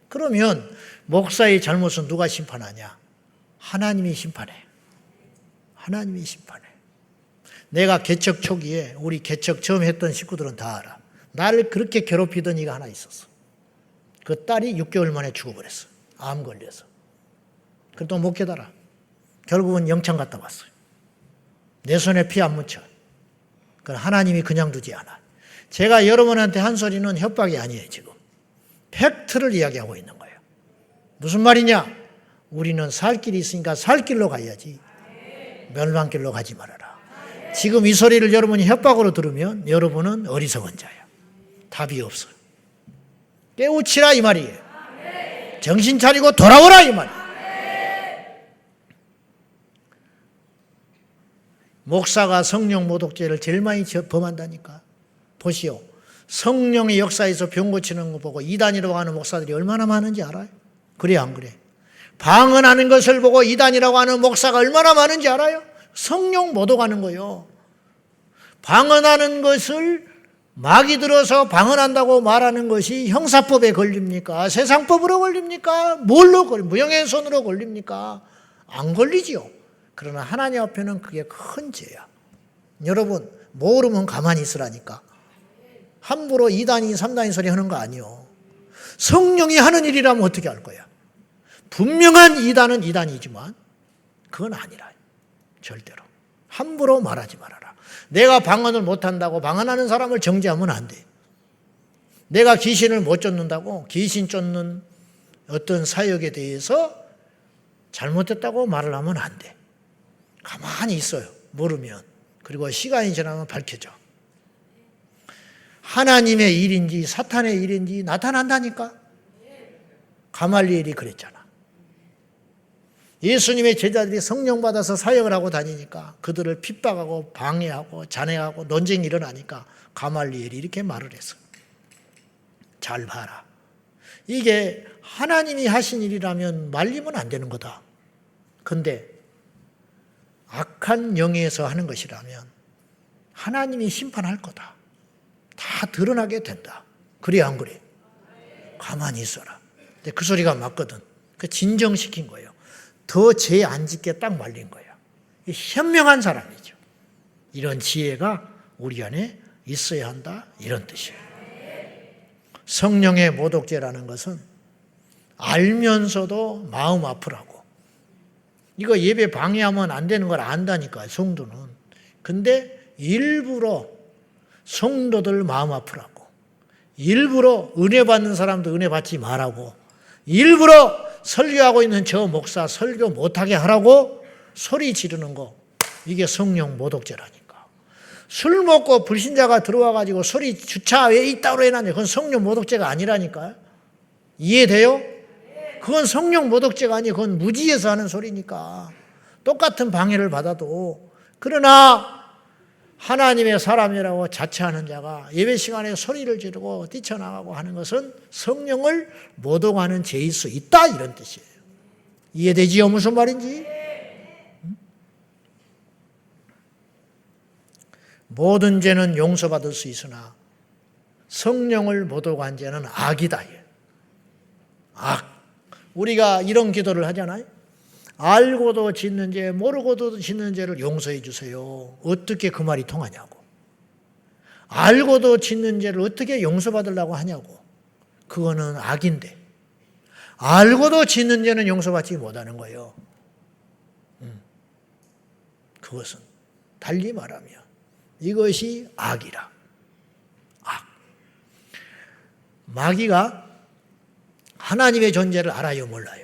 Speaker 1: 그러면 목사의 잘못은 누가 심판하냐? 하나님이 심판해. 하나님이 심판해. 내가 개척 초기에 우리 개척 처음 했던 식구들은 다 알아. 나를 그렇게 괴롭히던 이가 하나 있었어. 그 딸이 6개월 만에 죽어버렸어. 암 걸려서. 그래도 못 깨달아. 결국은 영창 갔다 왔어요. 내 손에 피 안 묻혀. 그건 하나님이 그냥 두지 않아. 제가 여러분한테 한 소리는 협박이 아니에요, 지금. 팩트를 이야기하고 있는 거예요. 무슨 말이냐? 우리는 살 길이 있으니까 살 길로 가야지. 멸망길로 가지 말아라. 지금 이 소리를 여러분이 협박으로 들으면 여러분은 어리석은 자야. 답이 없어요. 깨우치라 이 말이에요. 정신 차리고 돌아오라 이 말이에요. 목사가 성령 모독죄를 제일 많이 범한다니까. 보시오. 성령의 역사에서 병 고치는 거 보고 이단이라고 하는 목사들이 얼마나 많은지 알아요? 그래 안 그래? 방언하는 것을 보고 이단이라고 하는 목사가 얼마나 많은지 알아요? 성령 모독하는 거요. 방언하는 것을 막이 들어서 방언한다고 말하는 것이 형사법에 걸립니까? 세상법으로 걸립니까? 뭘로 걸립니까? 무형의손으로 걸립니까? 안 걸리지요. 그러나 하나님 앞에는 그게 큰 죄야. 여러분 모르면 가만히 있으라니까. 함부로 2단이 3단이 소리 하는 거 아니요. 성령이 하는 일이라면 어떻게 할 거야? 분명한 2단은 2단이지만 그건 아니라. 절대로. 함부로 말하지 말아라. 내가 방언을 못한다고 방언하는 사람을 정죄하면 안 돼. 내가 귀신을 못 쫓는다고 귀신 쫓는 어떤 사역에 대해서 잘못됐다고 말을 하면 안 돼. 가만히 있어요. 모르면. 그리고 시간이 지나면 밝혀져. 하나님의 일인지 사탄의 일인지 나타난다니까. 가말리엘이 그랬잖아. 예수님의 제자들이 성령 받아서 사역을 하고 다니니까 그들을 핍박하고 방해하고 잔해하고 논쟁이 일어나니까 가말리엘이 이렇게 말을 했어. 잘 봐라. 이게 하나님이 하신 일이라면 말리면 안 되는 거다. 근데 악한 영에서 하는 것이라면 하나님이 심판할 거다. 다 드러나게 된다. 그래 안 그래? 가만히 있어라. 근데 그 소리가 맞거든. 그 진정시킨 거예요. 더 죄 안 짓게 딱 말린 거예요. 현명한 사람이죠. 이런 지혜가 우리 안에 있어야 한다. 이런 뜻이에요. 성령의 모독죄라는 것은 알면서도 마음 아프라고. 이거 예배 방해하면 안 되는 걸 안다니까, 성도는. 근데 일부러 성도들 마음 아프라고. 일부러 은혜 받는 사람도 은혜 받지 말라고. 일부러 설교하고 있는 저 목사 설교 못하게 하라고 소리 지르는 거. 이게 성령 모독죄라니까. 술 먹고 불신자가 들어와가지고 소리 주차 왜 이따로 해놨냐. 그건 성령 모독죄가 아니라니까요. 이해돼요? 그건 성령 모독죄가 아니에요. 그건 무지에서 하는 소리니까. 똑같은 방해를 받아도. 그러나 하나님의 사람이라고 자처하는 자가 예배 시간에 소리를 지르고 뛰쳐나가고 하는 것은 성령을 모독하는 죄일 수 있다. 이런 뜻이에요. 이해되지요? 무슨 말인지? 모든 죄는 용서받을 수 있으나 성령을 모독한 죄는 악이다. 악. 우리가 이런 기도를 하잖아요. 알고도 짓는 죄, 모르고도 짓는 죄를 용서해 주세요. 어떻게 그 말이 통하냐고. 알고도 짓는 죄를 어떻게 용서받으려고 하냐고. 그거는 악인데. 알고도 짓는 죄는 용서받지 못하는 거예요. 그것은 달리 말하면 이것이 악이라. 악. 마귀가 하나님의 존재를 알아요, 몰라요?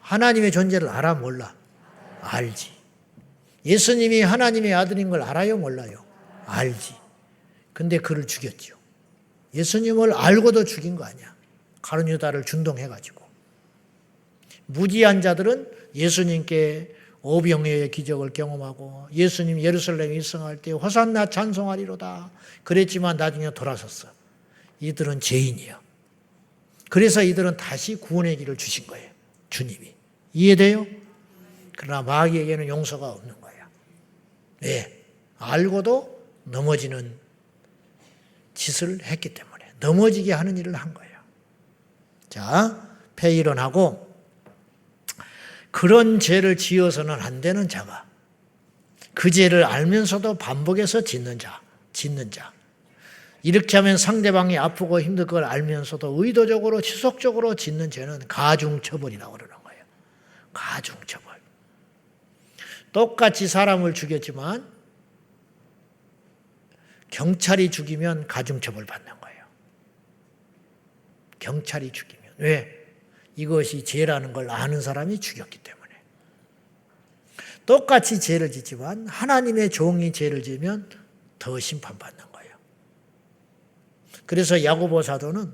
Speaker 1: 하나님의 존재를 알아, 몰라? 알지. 예수님이 하나님의 아들인 걸 알아요, 몰라요? 알지. 근데 그를 죽였죠. 예수님을 알고도 죽인 거 아니야. 가룟 유다를 준동해가지고. 무지한 자들은 예수님께 오병이어의 기적을 경험하고 예수님 예루살렘에 입성할 때 호산나 찬송하리로다 그랬지만 나중에 돌아섰어. 이들은 죄인이야. 그래서 이들은 다시 구원의 길을 주신 거예요. 주님이. 이해돼요? 그러나 마귀에게는 용서가 없는 거야. 왜? 알고도 넘어지는 짓을 했기 때문에. 넘어지게 하는 일을 한 거예요. 자, 폐일원하고 그런 죄를 지어서는 안 되는 자가 그 죄를 알면서도 반복해서 짓는 자. 이렇게 하면 상대방이 아프고 힘들 걸 알면서도 의도적으로 지속적으로 짓는 죄는 가중처벌이라고 그러는 거예요. 가중처벌. 똑같이 사람을 죽였지만 경찰이 죽이면 가중처벌 받는 거예요. 경찰이 죽이면. 왜? 이것이 죄라는 걸 아는 사람이 죽였기 때문에. 똑같이 죄를 짓지만 하나님의 종이 죄를 지으면 더 심판받는 거예요. 그래서 야고보 사도는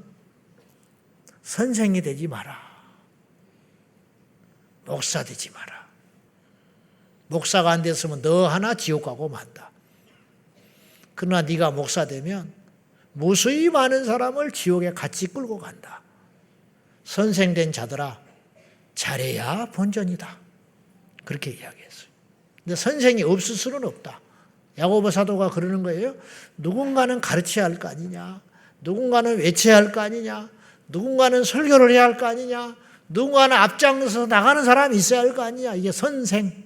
Speaker 1: 선생이 되지 마라. 목사 되지 마라. 목사가 안 됐으면 너 하나 지옥 가고 만다. 그러나 네가 목사 되면 무수히 많은 사람을 지옥에 같이 끌고 간다. 선생된 자들아 잘해야 본전이다. 그렇게 이야기했어요. 근데 선생이 없을 수는 없다. 야고보 사도가 그러는 거예요. 누군가는 가르쳐야 할 거 아니냐. 누군가는 외쳐야 할 거 아니냐. 누군가는 설교를 해야 할 거 아니냐. 누군가는 앞장서 나가는 사람이 있어야 할 거 아니냐. 이게 선생.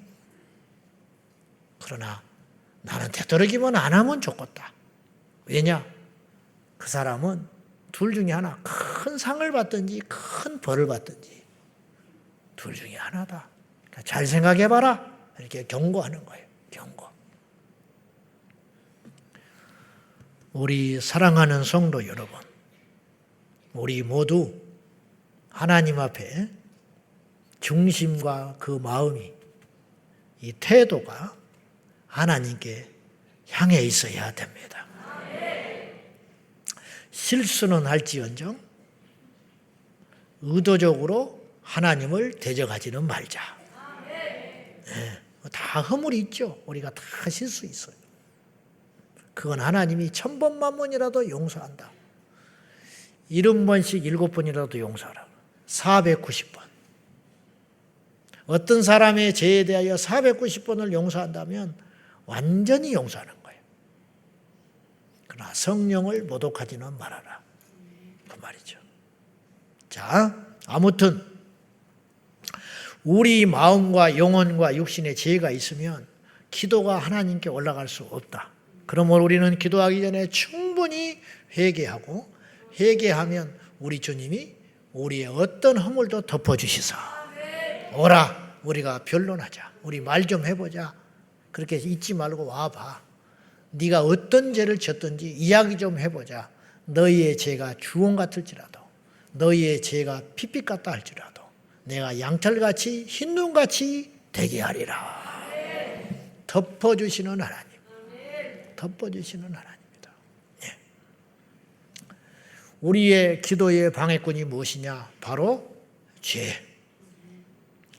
Speaker 1: 그러나 나는 되도록이면 안 하면 좋겠다. 왜냐? 그 사람은 둘 중에 하나. 큰 상을 받든지 큰 벌을 받든지 둘 중에 하나다. 그러니까 잘 생각해봐라. 이렇게 경고하는 거예요. 경고. 우리 사랑하는 성도 여러분, 우리 모두 하나님 앞에 중심과 그 마음이, 이 태도가 하나님께 향해 있어야 됩니다. 실수는 할지언정 의도적으로 하나님을 대적하지는 말자. 네, 다 허물이 있죠. 우리가 다 실수 있어요. 그건 하나님이 1000번만번이라도 용서한다. 70번씩 7번이라도 용서하라. 490번. 어떤 사람의 죄에 대하여 490번을 용서한다면 완전히 용서하는 거예요. 그러나 성령을 모독하지는 말아라. 그 말이죠. 자, 아무튼 우리 마음과 영혼과 육신에 죄가 있으면 기도가 하나님께 올라갈 수 없다. 그러므로 우리는 기도하기 전에 충분히 회개하고, 회개하면 우리 주님이 우리의 어떤 허물도 덮어주시사 오라, 우리가 변론하자, 우리 말 좀 해보자. 그렇게 잊지 말고 와봐. 네가 어떤 죄를 졌든지 이야기 좀 해보자. 너희의 죄가 주홍 같을지라도, 너희의 죄가 핏빛 같다 할지라도 내가 양털같이 흰눈같이 되게 하리라. 덮어주시는 하나님, 덮어주시는 하나님입니다. 예. 우리의 기도의 방해꾼이 무엇이냐? 바로 죄.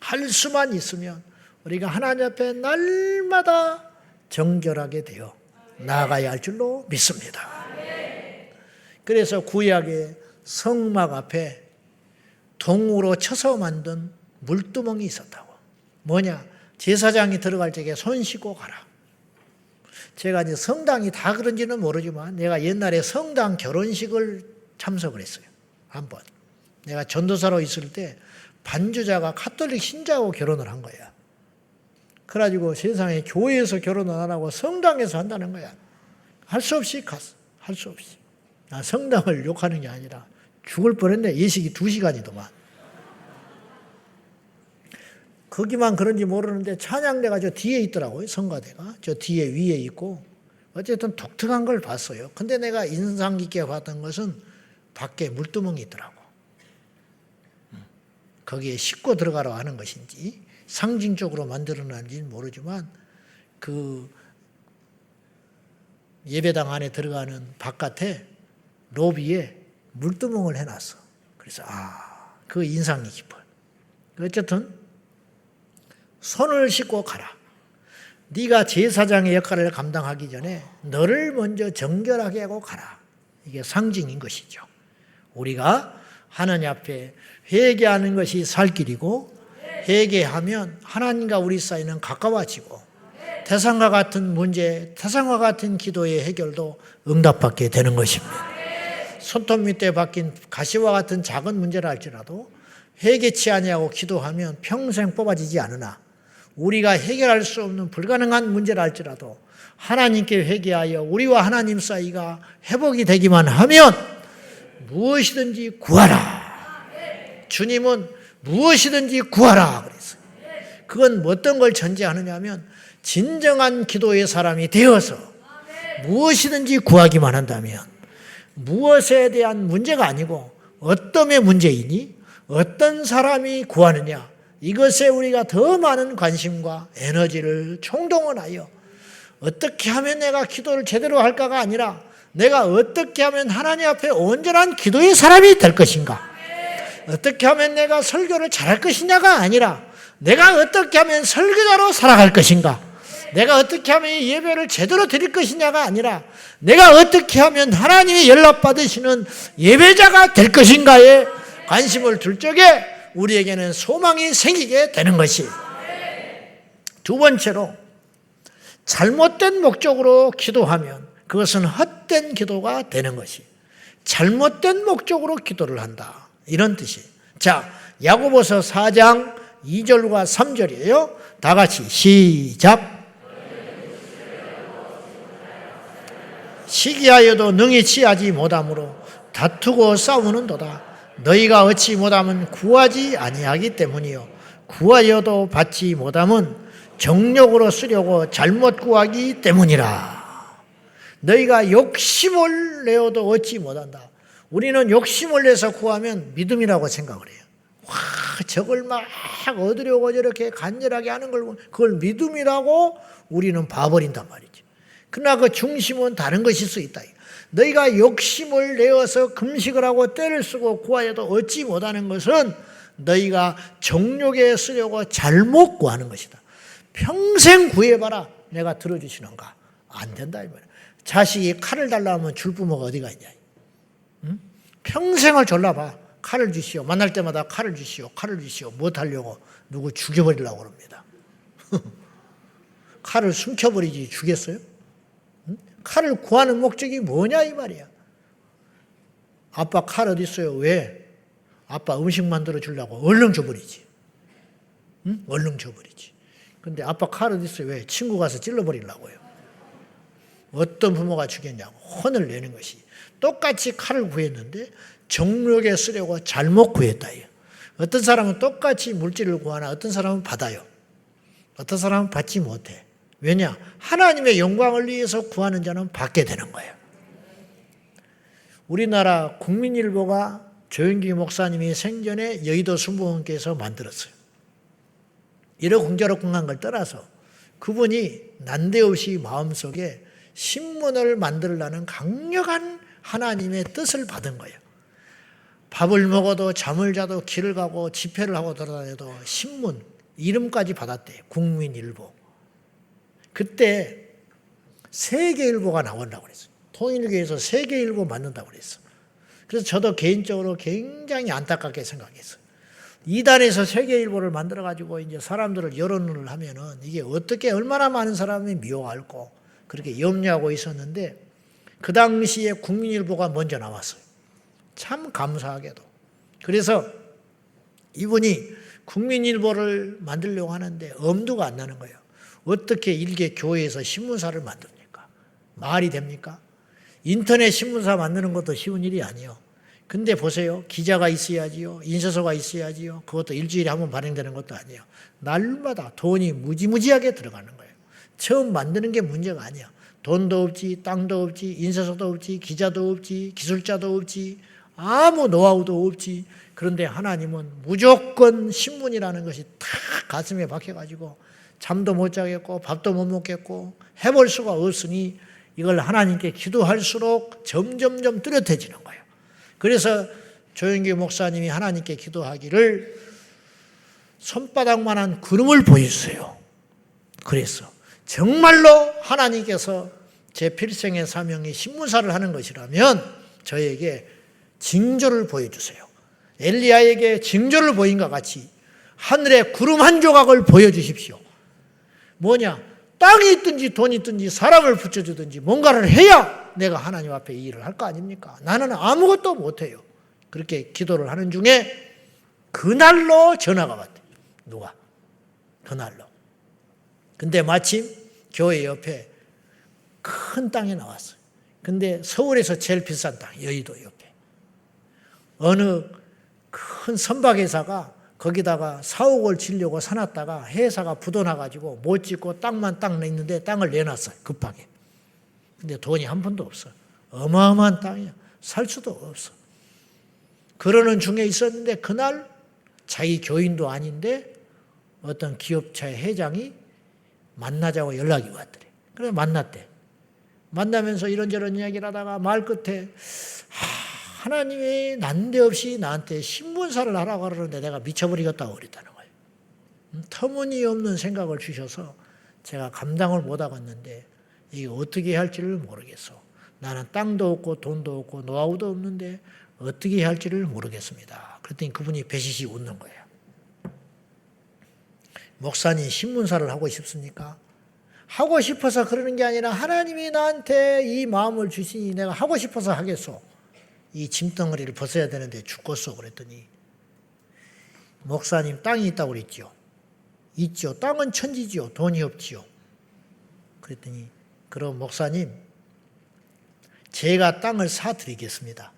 Speaker 1: 할 수만 있으면 우리가 하나님 앞에 날마다 정결하게 되어 나아가야 할 줄로 믿습니다. 그래서 구약의 성막 앞에 동으로 쳐서 만든 물두멍이 있었다고. 뭐냐? 제사장이 들어갈 적에 손 씻고 가라. 제가 이제 성당이 다 그런지는 모르지만 내가 옛날에 성당 결혼식을 참석을 했어요. 한번. 내가 전도사로 있을 때 반주자가 카톨릭 신자하고 결혼을 한 거야. 그래가지고 세상에 교회에서 결혼을 안 하고 성당에서 한다는 거야. 할 수 없이 갔어. 할 수 없이. 나 성당을 욕하는 게 아니라 죽을 뻔했네. 예식이 2시간이더만. 거기만 그런지 모르는데 찬양대가 저 뒤에 있더라고요. 성가대가. 저 뒤에 위에 있고. 어쨌든 독특한 걸 봤어요. 근데 내가 인상 깊게 봤던 것은 밖에 물두멍이 있더라고. 거기에 싣고 들어가라고 하는 것인지 상징적으로 만들어놨는지는 모르지만 그 예배당 안에 들어가는 바깥에 로비에 물두멍을 해놨어. 그래서 그 인상이 깊어요. 어쨌든 손을 씻고 가라. 네가 제사장의 역할을 감당하기 전에 너를 먼저 정결하게 하고 가라. 이게 상징인 것이죠. 우리가 하나님 앞에 회개하는 것이 살 길이고, 회개하면 하나님과 우리 사이는 가까워지고, 태산과 같은 문제, 태산과 같은 기도의 해결도 응답받게 되는 것입니다. 손톱 밑에 박힌 가시와 같은 작은 문제라 할지라도 회개치 아니하고 기도하면 평생 뽑아지지 않으나, 우리가 해결할 수 없는 불가능한 문제라 할지라도 하나님께 회개하여 우리와 하나님 사이가 회복이 되기만 하면 무엇이든지 구하라. 주님은 무엇이든지 구하라 그랬어요. 그건 어떤 걸 전제하느냐 하면 진정한 기도의 사람이 되어서 무엇이든지 구하기만 한다면, 무엇에 대한 문제가 아니고 어떤의 문제이니 어떤 사람이 구하느냐, 이것에 우리가 더 많은 관심과 에너지를 총동원하여 어떻게 하면 내가 기도를 제대로 할까가 아니라 내가 어떻게 하면 하나님 앞에 온전한 기도의 사람이 될 것인가, 어떻게 하면 내가 설교를 잘할 것이냐가 아니라 내가 어떻게 하면 설교자로 살아갈 것인가, 내가 어떻게 하면 예배를 제대로 드릴 것이냐가 아니라 내가 어떻게 하면 하나님이 연락받으시는 예배자가 될 것인가에 관심을 둘 적에 우리에게는 소망이 생기게 되는 것이. 두 번째로, 잘못된 목적으로 기도하면 그것은 헛된 기도가 되는 것이. 잘못된 목적으로 기도를 한다, 이런 뜻이에요. 자, 야고보서 4장 2절과 3절이에요. 다 같이 시작. 시기하여도 능히 취하지 못하므로 다투고 싸우는도다. 너희가 얻지 못함은 구하지 아니하기 때문이요, 구하여도 받지 못함은 정욕으로 쓰려고 잘못 구하기 때문이라. 너희가 욕심을 내어도 얻지 못한다. 우리는 욕심을 내서 구하면 믿음이라고 생각을 해요. 와, 저걸 막 얻으려고 저렇게 간절하게 하는 걸 그걸 믿음이라고 우리는 봐버린단 말이죠. 그러나 그 중심은 다른 것일 수 있다. 너희가 욕심을 내어서 금식을 하고 때를 쓰고 구하여도 얻지 못하는 것은 너희가 정욕에 쓰려고 잘못 구하는 것이다. 평생 구해봐라. 내가 들어주시는가? 안 된다 이 말이야. 자식이 칼을 달라 하면 줄 부모가 어디가 있냐. 응? 평생을 졸라봐. 칼을 주시오. 만날 때마다 칼을 주시오. 칼을 주시오. 뭐 하려고? 누구 죽여버리려고 그럽니다. 칼을 숨겨버리지 주겠어요? 응? 칼을 구하는 목적이 뭐냐 이 말이야. 아빠 칼 어디 있어요? 왜? 아빠 음식 만들어 주려고 얼른 줘버리지. 응? 얼른 줘버리지. 근데 아빠 칼 어디 있어요? 왜? 친구 가서 찔러버리려고요. 어떤 부모가 주겠냐고 혼을 내는 것이. 똑같이 칼을 구했는데 정욕에 쓰려고 잘못 구했다. 어떤 사람은 똑같이 물질을 구하나 어떤 사람은 받아요. 어떤 사람은 받지 못해. 왜냐? 하나님의 영광을 위해서 구하는 자는 받게 되는 거예요. 우리나라 국민일보가 조영기 목사님이 생전에 여의도 순복음교회에서 만들었어요. 이러쿵저러쿵한 걸 떠나서 그분이 난데없이 마음속에 신문을 만들라는 강력한 하나님의 뜻을 받은 거예요. 밥을 먹어도 잠을 자도 길을 가고 집회를 하고 돌아다녀도 신문 이름까지 받았대요. 국민일보. 그때 세계일보가 나온다고 그랬어요. 통일교에서 세계일보 만든다고 그랬어요. 그래서 저도 개인적으로 굉장히 안타깝게 생각했어요. 이단에서 세계일보를 만들어가지고 이제 사람들을 여론을 하면은 이게 어떻게 얼마나 많은 사람이 미워할고 그렇게 염려하고 있었는데 그 당시에 국민일보가 먼저 나왔어요. 참 감사하게도. 그래서 이분이 국민일보를 만들려고 하는데 엄두가 안 나는 거예요. 어떻게 일개 교회에서 신문사를 만듭니까? 말이 됩니까? 인터넷 신문사 만드는 것도 쉬운 일이 아니에요. 근데 보세요. 기자가 있어야지요. 인쇄소가 있어야지요. 그것도 일주일에 한 번 발행되는 것도 아니에요. 날마다 돈이 무지무지하게 들어가는 거예요. 처음 만드는 게 문제가 아니야. 돈도 없지, 땅도 없지, 인쇄소도 없지, 기자도 없지, 기술자도 없지, 아무 노하우도 없지. 그런데 하나님은 무조건 신문이라는 것이 다 가슴에 박혀가지고 잠도 못 자겠고 밥도 못 먹겠고 해볼 수가 없으니 이걸 하나님께 기도할수록 점점점 뚜렷해지는 거예요. 그래서 조영기 목사님이 하나님께 기도하기를 손바닥만한 구름을 보여주세요. 그래서 정말로 하나님께서 제 필생의 사명이 신문사를 하는 것이라면 저에게 징조를 보여주세요. 엘리야에게 징조를 보인 것 같이 하늘에 구름 한 조각을 보여주십시오. 뭐냐? 땅이 있든지 돈이 있든지 사람을 붙여주든지 뭔가를 해야 내가 하나님 앞에 이 일을 할 거 아닙니까? 나는 아무것도 못해요. 그렇게 기도를 하는 중에 그날로 전화가 왔대요. 누가? 그날로. 근데 마침 교회 옆에 큰 땅이 나왔어요. 근데 서울에서 제일 비싼 땅, 여의도 옆에. 어느 큰 선박회사가 거기다가 사옥을 지려고 사놨다가 회사가 부도나가지고 못 짓고 땅만 딱 있는데 땅을 내놨어요. 급하게. 근데 돈이 한 푼도 없어. 어마어마한 땅이야. 살 수도 없어. 그러는 중에 있었는데 그날 자기 교인도 아닌데 어떤 기업차의 회장이 만나자고 연락이 왔더래. 그래서 만났대. 만나면서 이런저런 이야기를 하다가 말 끝에 하나님이 난데없이 나한테 신문사를 하라고 그러는데 내가 미쳐버리겠다고 그랬다는 거예요. 터무니없는 생각을 주셔서 제가 감당을 못하겠는데 이게 어떻게 할지를 모르겠어. 나는 땅도 없고 돈도 없고 노하우도 없는데 어떻게 할지를 모르겠습니다. 그랬더니 그분이 배시시 웃는 거예요. 목사님 신문사를 하고 싶습니까? 하고 싶어서 그러는 게 아니라 하나님이 나한테 이 마음을 주시니 내가 하고 싶어서 하겠소. 이 짐덩어리를 벗어야 되는데 죽겠소. 그랬더니 목사님 땅이 있다고 그랬지요. 있죠. 땅은 천지지요. 돈이 없지요. 그랬더니 그럼 목사님 제가 땅을 사드리겠습니다.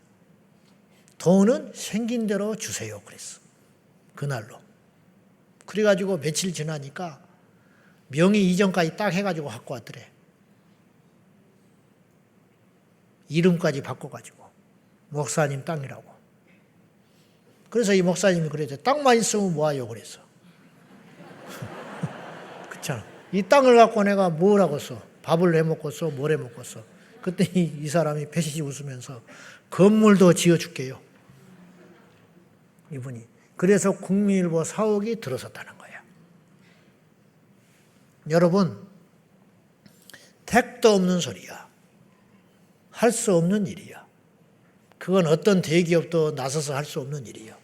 Speaker 1: 돈은 생긴 대로 주세요. 그랬어. 그날로. 그래가지고 며칠 지나니까 명의 이전까지 딱 해가지고 갖고 왔더래. 이름까지 바꿔가지고 목사님 땅이라고. 그래서 이 목사님이 그랬죠. 땅만 있으면 뭐하요 그랬어. 그렇잖아. 이 땅을 갖고 내가 뭘 하고 써. 밥을 해 먹고 써. 뭘 해 먹고 써. 그때 이 사람이 패시시 웃으면서 건물도 지어줄게요. 이분이. 그래서 국민일보 사옥이 들어섰다는 거예요. 여러분, 택도 없는 소리야. 할 수 없는 일이야. 그건 어떤 대기업도 나서서 할 수 없는 일이에요.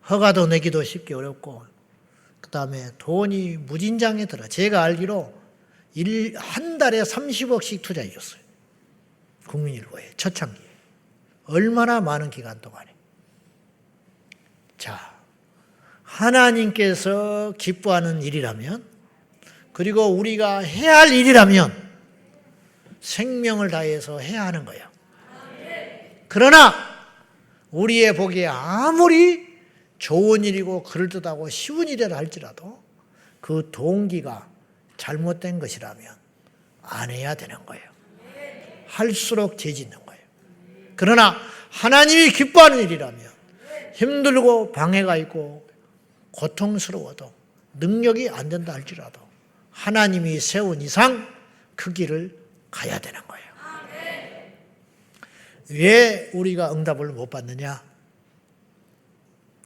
Speaker 1: 허가도 내기도 쉽게 어렵고, 그 다음에 돈이 무진장에 들어. 제가 알기로 한 달에 30억씩 투자해 줬어요. 국민일보에, 초창기에. 얼마나 많은 기간 동안에. 자, 하나님께서 기뻐하는 일이라면, 그리고 우리가 해야 할 일이라면 생명을 다해서 해야 하는 거예요. 그러나 우리의 보기에 아무리 좋은 일이고 그럴듯하고 쉬운 일이라 할지라도 그 동기가 잘못된 것이라면 안 해야 되는 거예요. 할수록 죄 짓는 거예요. 그러나 하나님이 기뻐하는 일이라면 힘들고 방해가 있고 고통스러워도 능력이 안 된다 할지라도 하나님이 세운 이상 그 길을 가야 되는 거예요. 왜 우리가 응답을 못 받느냐?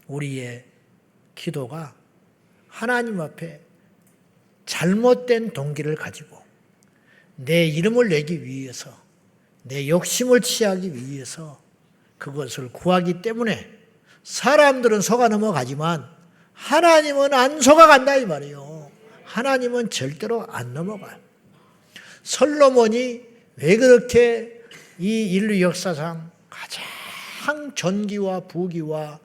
Speaker 1: 우리의 기도가 하나님 앞에 잘못된 동기를 가지고 내 이름을 내기 위해서, 내 욕심을 취하기 위해서 그것을 구하기 때문에 사람들은 속아 넘어가지만 하나님은 안 속아간다 이 말이에요. 하나님은 절대로 안 넘어가요. 솔로몬이 왜 그렇게 이 인류 역사상 가장 전기와 부귀와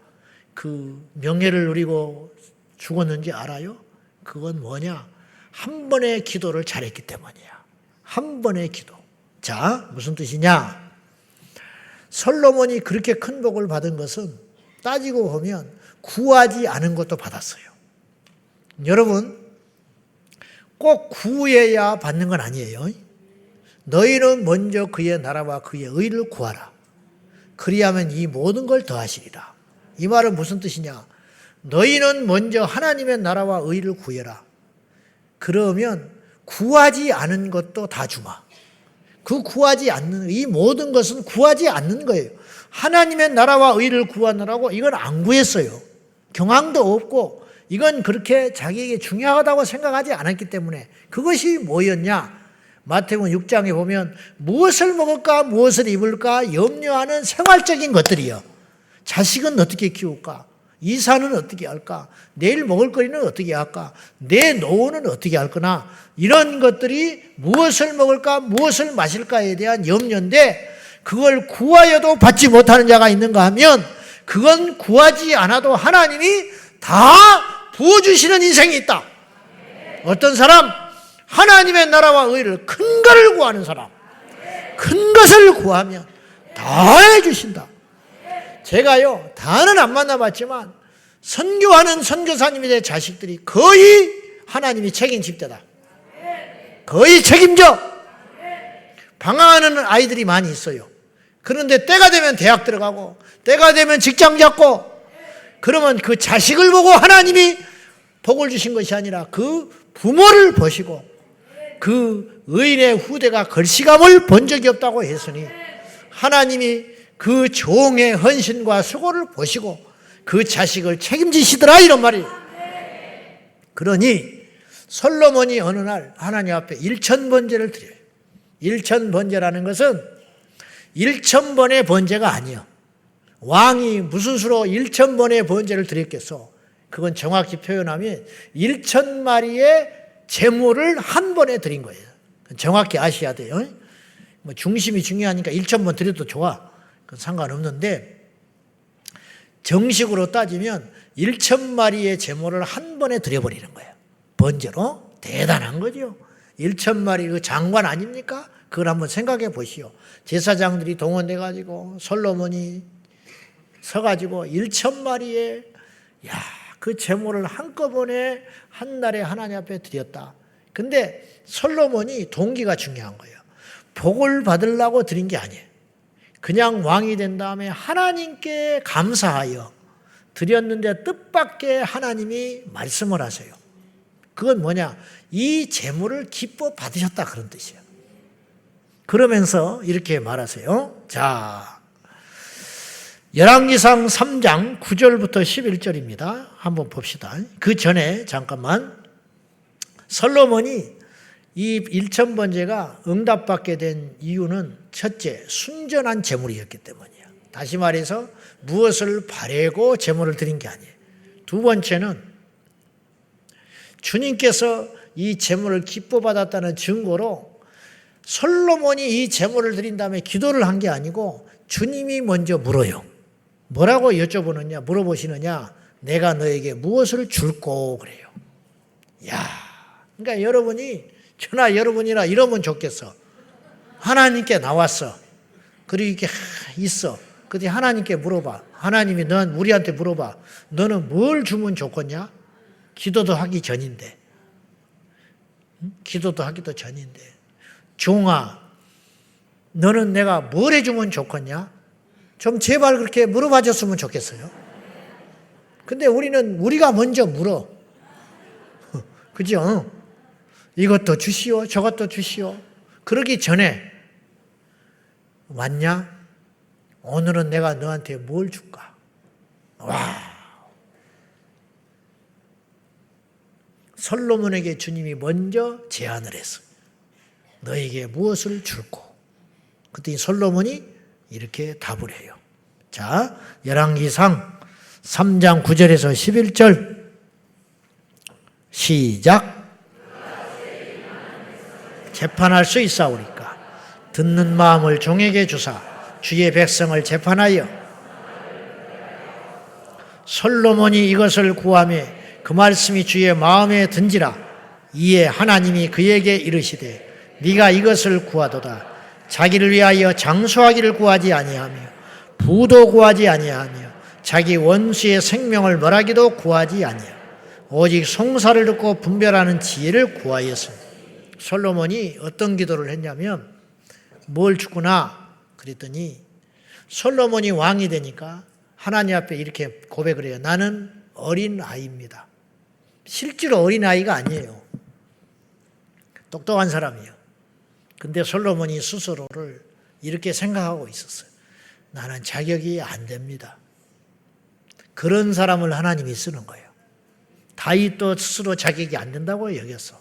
Speaker 1: 그 명예를 누리고 죽었는지 알아요? 그건 뭐냐? 한 번의 기도를 잘했기 때문이야. 한 번의 기도. 자, 무슨 뜻이냐? 솔로몬이 그렇게 큰 복을 받은 것은 따지고 보면 구하지 않은 것도 받았어요. 여러분, 꼭 구해야 받는 건 아니에요. 너희는 먼저 그의 나라와 그의 의를 구하라. 그리하면 이 모든 걸 더하시리라. 이 말은 무슨 뜻이냐? 너희는 먼저 하나님의 나라와 의를 구해라. 그러면 구하지 않은 것도 다 주마. 그 구하지 않는, 이 모든 것은 구하지 않는 거예요. 하나님의 나라와 의를 구하느라고 이건 안 구했어요. 경황도 없고 이건 그렇게 자기에게 중요하다고 생각하지 않았기 때문에 그것이 뭐였냐? 마태복음 6장에 보면 무엇을 먹을까 무엇을 입을까 염려하는 생활적인 것들이요. 자식은 어떻게 키울까? 이사는 어떻게 할까? 내일 먹을 거리는 어떻게 할까? 내 노후는 어떻게 할 거나 이런 것들이 무엇을 먹을까 무엇을 마실까에 대한 염려인데 그걸 구하여도 받지 못하는 자가 있는가 하면 그건 구하지 않아도 하나님이 다 부어주시는 인생이 있다. 어떤 사람? 하나님의 나라와 의를 큰 것을 구하는 사람. 큰 것을 구하면 다 해주신다. 제가요, 다는 안 만나봤지만 선교하는 선교사님의 자식들이 거의 하나님이 책임집대다. 거의 책임져. 방황하는 아이들이 많이 있어요. 그런데 때가 되면 대학 들어가고 때가 되면 직장 잡고 그러면 그 자식을 보고 하나님이 복을 주신 것이 아니라 그 부모를 보시고 그 의인의 후대가 걸시감을 본 적이 없다고 했으니 하나님이 그 종의 헌신과 수고를 보시고 그 자식을 책임지시더라 이런 말이에요. 그러니 솔로몬이 어느 날 하나님 앞에 1000번제를 드려요. 1000번제라는 것은 1000번의 번제가 아니에요. 왕이 무슨 수로 1000번의 번제를 드렸겠어? 그건 정확히 표현하면 1000마리의 제물을 한 번에 드린 거예요. 정확히 아셔야 돼요. 뭐 중심이 중요하니까 1000번 드려도 좋아. 그건 상관없는데 정식으로 따지면 1000마리의 제물을 한 번에 드려버리는 거예요. 번제로. 대단한 거죠. 1000마리 그 장관 아닙니까? 그걸 한번 생각해 보시오. 제사장들이 동원돼 가지고 솔로몬이 서가지고 1000마리의 그 제물을 한꺼번에 한 날에 하나님 앞에 드렸다. 근데 솔로몬이 동기가 중요한 거예요. 복을 받으려고 드린 게 아니에요. 그냥 왕이 된 다음에 하나님께 감사하여 드렸는데 뜻밖의 하나님이 말씀을 하세요. 그건 뭐냐? 이 재물을 기뻐 받으셨다 그런 뜻이에요. 그러면서 이렇게 말하세요. 자, 열왕기상 3장 9절부터 11절입니다. 한번 봅시다. 그 전에 잠깐만, 솔로몬이 이 1000번제가 응답받게 된 이유는 첫째, 순전한 제물이었기 때문이에요. 다시 말해서 무엇을 바래고 제물을 드린 게 아니에요. 두 번째는 주님께서 이 제물을 기뻐 받았다는 증거로 솔로몬이 이 제물을 드린 다음에 기도를 한 게 아니고 주님이 먼저 물어요. 뭐라고 여쭤보느냐, 물어보시느냐, 내가 너에게 무엇을 줄꼬 그래요. 야, 그러니까 여러분이 저나 여러분이나 이러면 좋겠어. 하나님께 나왔어. 그리고 이렇게 있어. 근데 하나님께 물어봐. 하나님이 넌 우리한테 물어봐. 너는 뭘 주면 좋겠냐? 기도도 하기 전인데. 기도도 하기도 전인데. 종아, 너는 내가 뭘 해주면 좋겠냐? 좀 제발 그렇게 물어봐 줬으면 좋겠어요. 근데 우리가 먼저 물어. 그죠? 이것도 주시오, 저것도 주시오. 그러기 전에, 왔냐? 오늘은 내가 너한테 뭘 줄까? 와. 솔로몬에게 주님이 먼저 제안을 했어요. 너에게 무엇을 줄꼬? 그때 솔로몬이 이렇게 답을 해요. 자, 열왕기상 3장 9절에서 11절 시작. 재판할 수 있사오리까? 듣는 마음을 종에게 주사 주의 백성을 재판하여 솔로몬이 이것을 구하며 그 말씀이 주의 마음에 든지라. 이에 하나님이 그에게 이르시되 네가 이것을 구하도다. 자기를 위하여 장수하기를 구하지 아니하며 부도 구하지 아니하며 자기 원수의 생명을 멸하기도 구하지 아니하며 오직 송사를 듣고 분별하는 지혜를 구하였습니다. 솔로몬이 어떤 기도를 했냐면 뭘 주구나 그랬더니 솔로몬이 왕이 되니까 하나님 앞에 이렇게 고백을 해요. 나는 어린 아이입니다. 실제로 어린 아이가 아니에요. 똑똑한 사람이에요. 근데 솔로몬이 스스로를 이렇게 생각하고 있었어요. 나는 자격이 안 됩니다. 그런 사람을 하나님이 쓰는 거예요. 다윗도 스스로 자격이 안 된다고 여겼어.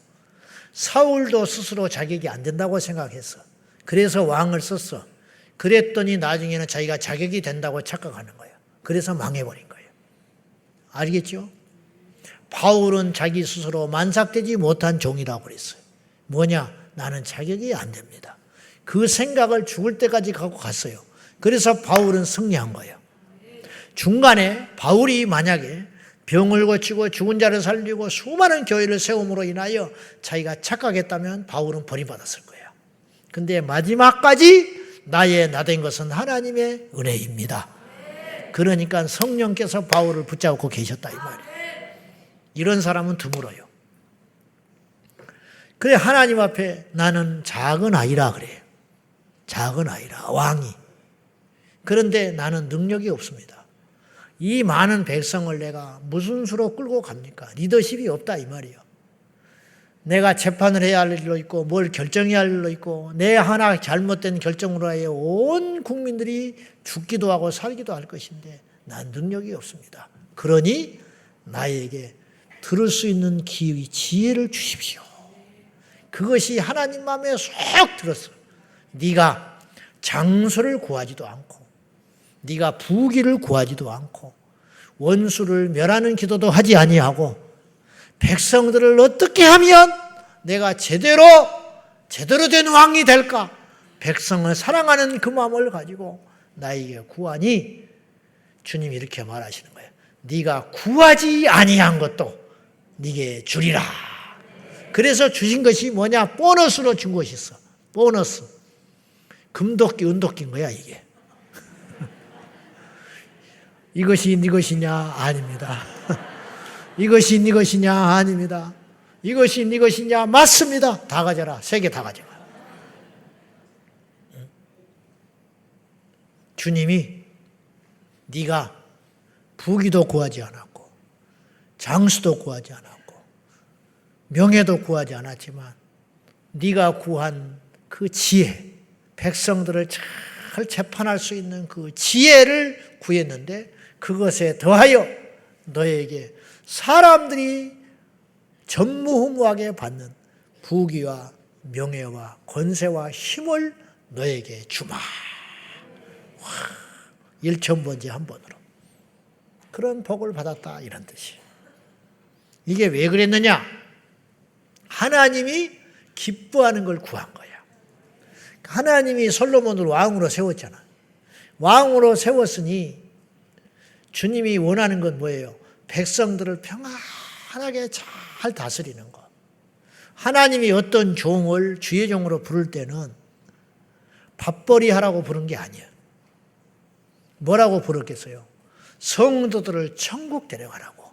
Speaker 1: 사울도 스스로 자격이 안 된다고 생각했어. 그래서 왕을 썼어. 그랬더니 나중에는 자기가 자격이 된다고 착각하는 거예요. 그래서 망해버린 거예요. 알겠죠? 바울은 자기 스스로 만삭되지 못한 종이라고 그랬어요. 뭐냐? 나는 자격이 안 됩니다. 그 생각을 죽을 때까지 갖고 갔어요. 그래서 바울은 승리한 거예요. 중간에 바울이 만약에 병을 고치고 죽은 자를 살리고 수많은 교회를 세움으로 인하여 자기가 착각했다면 바울은 버림받았을 거예요. 근데 마지막까지 나의 나된 것은 하나님의 은혜입니다. 그러니까 성령께서 바울을 붙잡고 계셨다 이 말이에요. 이런 사람은 드물어요. 그래 하나님 앞에 나는 작은 아이라 그래요. 작은 아이라 왕이. 그런데 나는 능력이 없습니다. 이 많은 백성을 내가 무슨 수로 끌고 갑니까? 리더십이 없다 이 말이에요. 내가 재판을 해야 할 일도 있고 뭘 결정해야 할 일도 있고 내 하나 잘못된 결정으로 하여 온 국민들이 죽기도 하고 살기도 할 것인데 난 능력이 없습니다. 그러니 나에게 들을 수 있는 기회, 지혜를 주십시오. 그것이 하나님 마음에 쏙 들었어요. 네가 장수를 구하지도 않고 네가 부귀를 구하지도 않고 원수를 멸하는 기도도 하지 아니하고 백성들을 어떻게 하면 내가 제대로 된 왕이 될까? 백성을 사랑하는 그 마음을 가지고 나에게 구하니 주님이 이렇게 말하시는 거예요. 네가 구하지 아니한 것도 네게 주리라. 그래서 주신 것이 뭐냐? 보너스로 준 것이 있어. 보너스. 금도끼, 은도끼인 거야 이게. 이것이 네 것이냐? 아닙니다. 이것이 네 것이냐? 아닙니다. 이것이 네 것이냐? 맞습니다. 다 가져라. 3개 다 가져라. 주님이 네가 부귀도 구하지 않았고 장수도 구하지 않았고 명예도 구하지 않았지만 네가 구한 그 지혜, 백성들을 잘 재판할 수 있는 그 지혜를 구했는데 그것에 더하여 너에게 사람들이 전무후무하게 받는 부귀와 명예와 권세와 힘을 너에게 주마. 1,000번째 한 번으로 그런 복을 받았다 이런 뜻이. 이게 왜 그랬느냐? 하나님이 기뻐하는 걸 구한 거야. 하나님이 솔로몬을 왕으로 세웠잖아. 왕으로 세웠으니 주님이 원하는 건 뭐예요? 백성들을 평안하게 잘 다스리는 거. 하나님이 어떤 종을 주의 종으로 부를 때는 밥벌이 하라고 부른 게 아니에요. 뭐라고 부르겠어요? 성도들을 천국 데려가라고.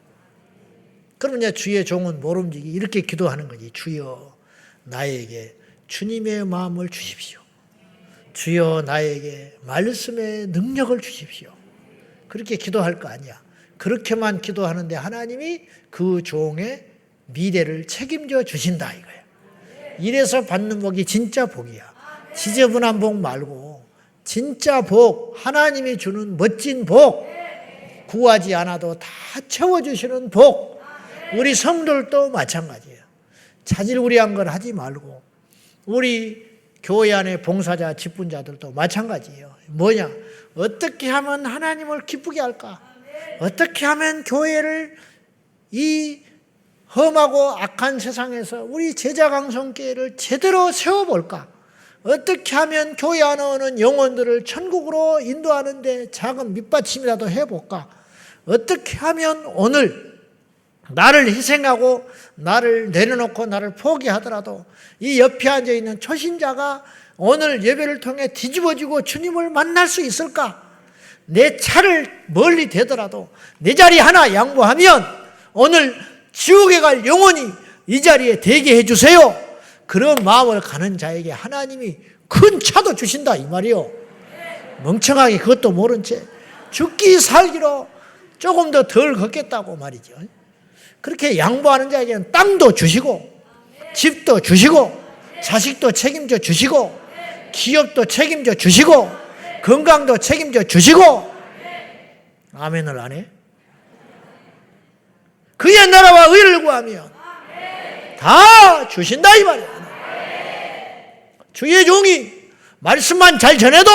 Speaker 1: 그러면 이제 주의 종은 모름지기 이렇게 기도하는 거지. 주여 나에게 주님의 마음을 주십시오. 주여 나에게 말씀의 능력을 주십시오. 그렇게 기도할 거 아니야. 그렇게만 기도하는데 하나님이 그 종의 미래를 책임져 주신다 이거야. 이래서 받는 복이 진짜 복이야. 지저분한 복 말고 진짜 복, 하나님이 주는 멋진 복, 구하지 않아도 다 채워주시는 복. 우리 성도들도 마찬가지예요. 자질구레한 걸 하지 말고 우리 교회 안에 봉사자, 직분자들도 마찬가지예요. 뭐냐? 어떻게 하면 하나님을 기쁘게 할까? 어떻게 하면 교회를 이 험하고 악한 세상에서 우리 제자강성교회를 제대로 세워볼까? 어떻게 하면 교회 안에 오는 영혼들을 천국으로 인도하는데 작은 밑받침이라도 해볼까? 어떻게 하면 오늘 나를 희생하고 나를 내려놓고 나를 포기하더라도 이 옆에 앉아있는 초신자가 오늘 예배를 통해 뒤집어지고 주님을 만날 수 있을까? 내 차를 멀리 대더라도 내 자리 하나 양보하면 오늘 지옥에 갈 영혼이 이 자리에 되게 해주세요. 그런 마음을 가는 자에게 하나님이 큰 차도 주신다 이 말이요. 멍청하게 그것도 모른 채 죽기 살기로 조금 더 덜 걷겠다고 말이죠. 그렇게 양보하는 자에게는 땅도 주시고 집도 주시고 자식도 책임져 주시고 기업도 책임져 주시고 건강도 책임져 주시고. 아멘을 안 해? 그의 나라와 의를 구하면 다 주신다 이 말이야. 주의 종이 말씀만 잘 전해도